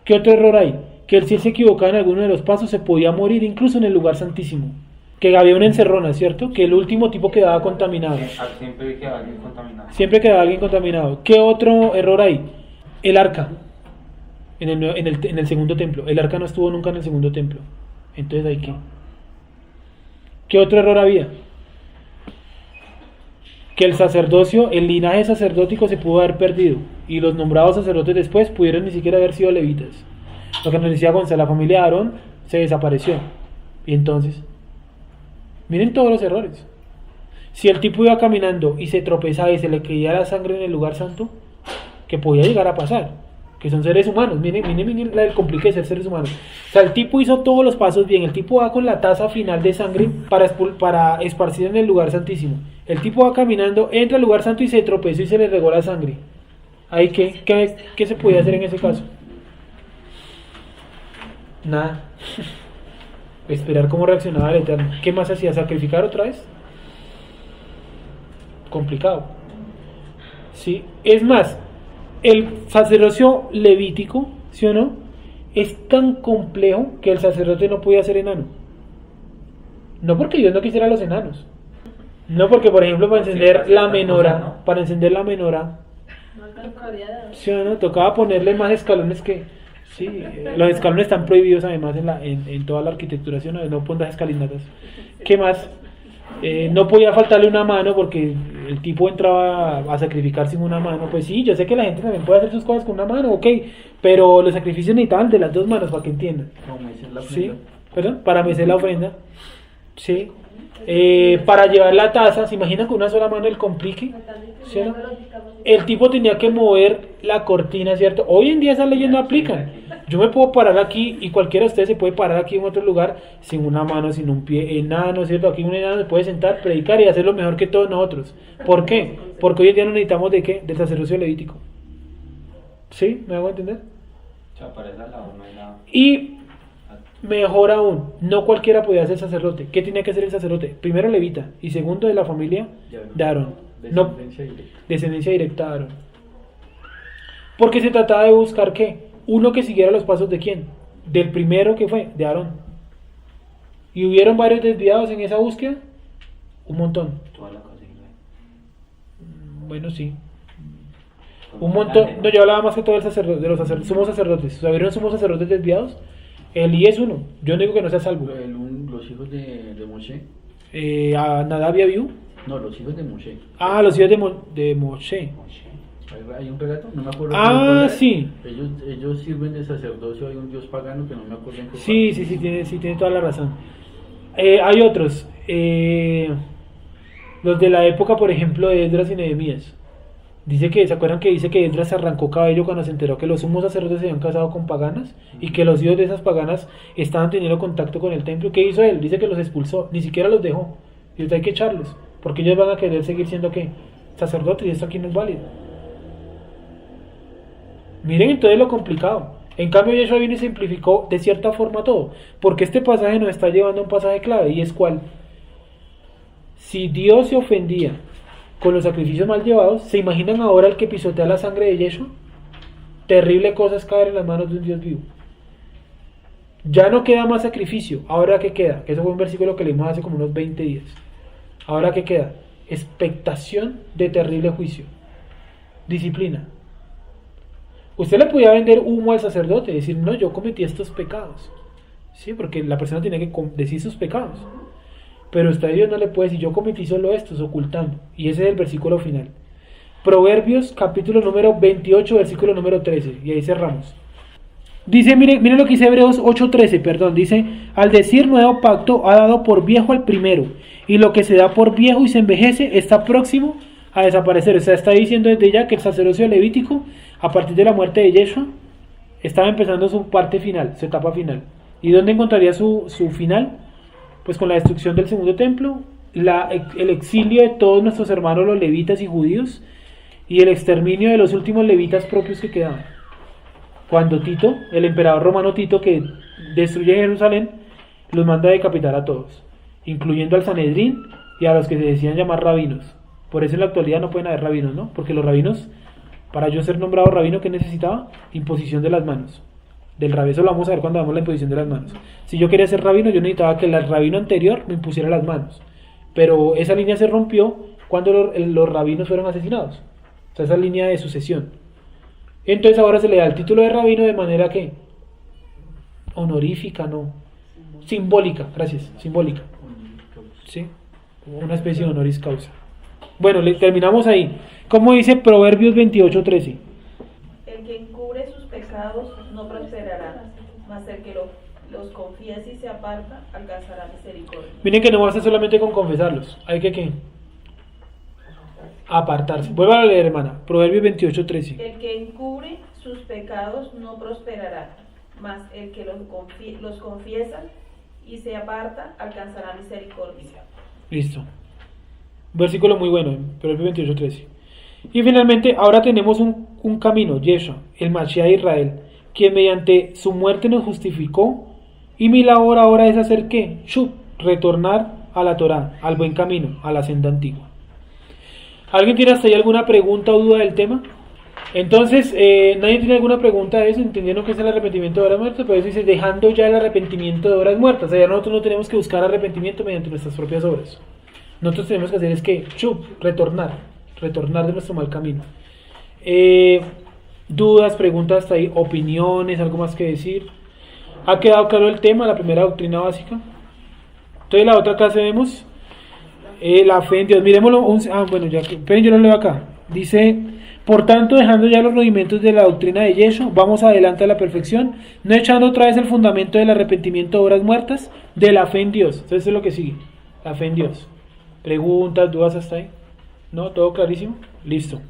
¿Qué otro error hay? Que si él se equivocaba en alguno de los pasos se podía morir incluso en el lugar santísimo, que había una encerrona, ¿cierto? Que el último tipo quedaba contaminado. Siempre queda alguien contaminado. Siempre quedaba alguien contaminado. ¿Qué otro error hay? El arca en el segundo templo. El arca no estuvo nunca en el segundo templo. Entonces hay que... ¿Qué otro error había? Que el sacerdocio, el linaje sacerdótico se pudo haber perdido y los nombrados sacerdotes después pudieron ni siquiera haber sido levitas. Lo que nos decía Gonzalo, la familia de Aarón se desapareció. Y entonces, miren todos los errores. Si el tipo iba caminando y se tropezaba y se le caía la sangre en el lugar santo, que podía llegar a pasar, que son seres humanos, miren el complique de ser seres humanos. O sea, el tipo hizo todos los pasos bien, el tipo va con la taza final de sangre para esparcir en el lugar santísimo. El tipo va caminando, entra al lugar santo y se tropezó y se le regó la sangre. ¿Ahí qué se podía hacer en ese caso? Nada. Esperar cómo reaccionaba el Eterno. ¿Qué más hacía? ¿Sacrificar otra vez? Complicado. ¿Sí? Es más, el sacerdocio levítico, ¿sí o no? Es tan complejo que el sacerdote no podía ser enano. No porque Dios no quisiera los enanos. No porque, por ejemplo, para encender la menora, ¿sí o no? Tocaba ponerle más escalones que... Sí, los escalones están prohibidos además en toda la arquitectura, ¿sí o no? No pongas escalinatas. ¿Qué más? No podía faltarle una mano porque el tipo entraba a sacrificar sin una mano. Pues sí, yo sé que la gente también puede hacer sus cosas con una mano, ok, pero los sacrificios necesitaban de las dos manos para que entiendan. ¿Sí? ¿Perdón? Para mecer la ofrenda. ¿Sí? Para llevar la taza, ¿se imaginan con una sola mano el complique? ¿Sí o no? El tipo tenía que mover la cortina, ¿cierto? Hoy en día esas leyes no aplican. Yo me puedo parar aquí y cualquiera de ustedes se puede parar aquí en otro lugar sin una mano, sin un pie, enano, ¿cierto? Aquí un enano se puede sentar, predicar y hacerlo mejor que todos nosotros. ¿Por qué? Porque hoy en día no necesitamos ¿de qué? Del sacerdocio levítico. ¿Sí? ¿Me hago entender? O sea, para esa labor no hay nada. Y mejor aún, no cualquiera podía ser sacerdote. ¿Qué tenía que ser el sacerdote? Primero levita y segundo de la familia de Aarón. No, descendencia directa de Aarón. Porque se trataba de buscar ¿qué? Uno que siguiera los pasos de ¿quién? Del primero que fue, de Aarón. ¿Y hubieron varios desviados en esa búsqueda? Un montón. Toda la cosa, Bueno, sí. Un montón. No, yo hablaba más que todo del sacerdote, de los sumos sacerdotes. O sea, ¿vieron sumos sacerdotes desviados? Elí es uno. Yo no digo que no sea salvo. Los hijos de Moshe. A Nadab y Abiú. No, los hijos de Moshe. Ah, los hijos de Moshe. Hay un relato, no me acuerdo. Ah, sí. Ellos sirven de sacerdocio, hay un dios pagano que no me acuerdo en qué Sí, tiene toda la razón. Hay otros. Los de la época, por ejemplo, de Esdras y Nehemías. ¿Se acuerdan que dice que Esdras se arrancó cabello cuando se enteró que los sumos sacerdotes se habían casado con paganas y que los hijos de esas paganas estaban teniendo contacto con el templo? ¿Qué hizo él? Dice que los expulsó, ni siquiera los dejó. Y hay que echarlos, porque ellos van a querer seguir siendo ¿qué? Sacerdotes, y esto aquí no es válido. Miren entonces lo complicado. En cambio Yeshua viene y simplificó de cierta forma todo, porque este pasaje nos está llevando a un pasaje clave, y es ¿cuál? Si Dios se ofendía con los sacrificios mal llevados, ¿se imaginan ahora el que pisotea la sangre de Yeshua? Terrible cosa es caer en las manos de un Dios vivo. Ya no queda más sacrificio. ¿Ahora qué queda? Que eso fue un versículo que leímos hace como unos 20 días. ¿Ahora qué queda? Expectación de terrible juicio. Disciplina. Usted le podía vender humo al sacerdote y decir, no, yo cometí estos pecados. Sí, porque la persona tiene que decir sus pecados. Pero usted a Dios no le puede decir, yo cometí solo estos, ocultando. Y ese es el versículo final. Proverbios, capítulo número 28, versículo número 13. Y ahí cerramos. Dice, miren lo que dice Hebreos 8:13, perdón. Dice, al decir nuevo pacto, ha dado por viejo al primero. Y lo que se da por viejo y se envejece, está próximo a desaparecer. O sea, está diciendo desde ya que el sacerdocio levítico, a partir de la muerte de Yeshua, estaba empezando su parte final, su etapa final. ¿Y dónde encontraría su final? Pues con la destrucción del segundo templo el exilio de todos nuestros hermanos los levitas y judíos y el exterminio de los últimos levitas propios que quedaban. Cuando Tito, el emperador romano Tito, que destruye Jerusalén, los manda a decapitar a todos, incluyendo al Sanedrín y a los que se decían llamar rabinos. Por eso en la actualidad no pueden haber rabinos, ¿no? Porque los rabinos, para yo ser nombrado rabino, ¿qué necesitaba? Imposición de las manos. Del rabino, eso lo vamos a ver cuando hagamos la imposición de las manos. Si yo quería ser rabino, yo necesitaba que el rabino anterior me impusiera las manos. Pero esa línea se rompió cuando los rabinos fueron asesinados. O sea, esa línea de sucesión. Entonces ahora se le da el título de rabino de manera que honorífica, no, simbólica, gracias, simbólica. ¿Sí? Una especie de honoris causa. Bueno, terminamos ahí. ¿Cómo dice Proverbios 28:13? El que encubre sus pecados no prosperará, mas el que los confiesa y se aparta alcanzará misericordia. Miren que no basta solamente con confesarlos, hay que ¿qué? Apartarse. Vuelva a leer, hermana. Proverbios 28:13. El que encubre sus pecados no prosperará, mas el que los confiesa y se aparta alcanzará misericordia. Listo. Versículo muy bueno, Proverbios 28:13. Y finalmente, ahora tenemos un camino, Yeshua, el Mashiach de Israel, quien mediante su muerte nos justificó, y mi labor ahora es hacer ¿qué? Retornar a la Torá, al buen camino, a la senda antigua. ¿Alguien tiene hasta ahí alguna pregunta o duda del tema? Entonces, ¿nadie tiene alguna pregunta de eso? Entendiendo que es el arrepentimiento de horas muertas, pero eso dice, dejando ya el arrepentimiento de horas muertas. O sea, nosotros no tenemos que buscar arrepentimiento mediante nuestras propias obras. Nosotros tenemos que hacer es que, retornar de nuestro mal camino. Dudas, preguntas hasta ahí, opiniones, algo más que decir. ¿Ha quedado claro el tema, la primera doctrina básica? Entonces, la otra clase vemos la fe en Dios. Miremoslo. Bueno, ya, pero yo lo leo acá. Dice, por tanto, dejando ya los rudimentos de la doctrina de Yeshua, vamos adelante a la perfección, no echando otra vez el fundamento del arrepentimiento de obras muertas, de la fe en Dios. Entonces, eso es lo que sigue, la fe en Dios. ¿Preguntas, dudas hasta ahí? ¿No? ¿Todo clarísimo? Listo.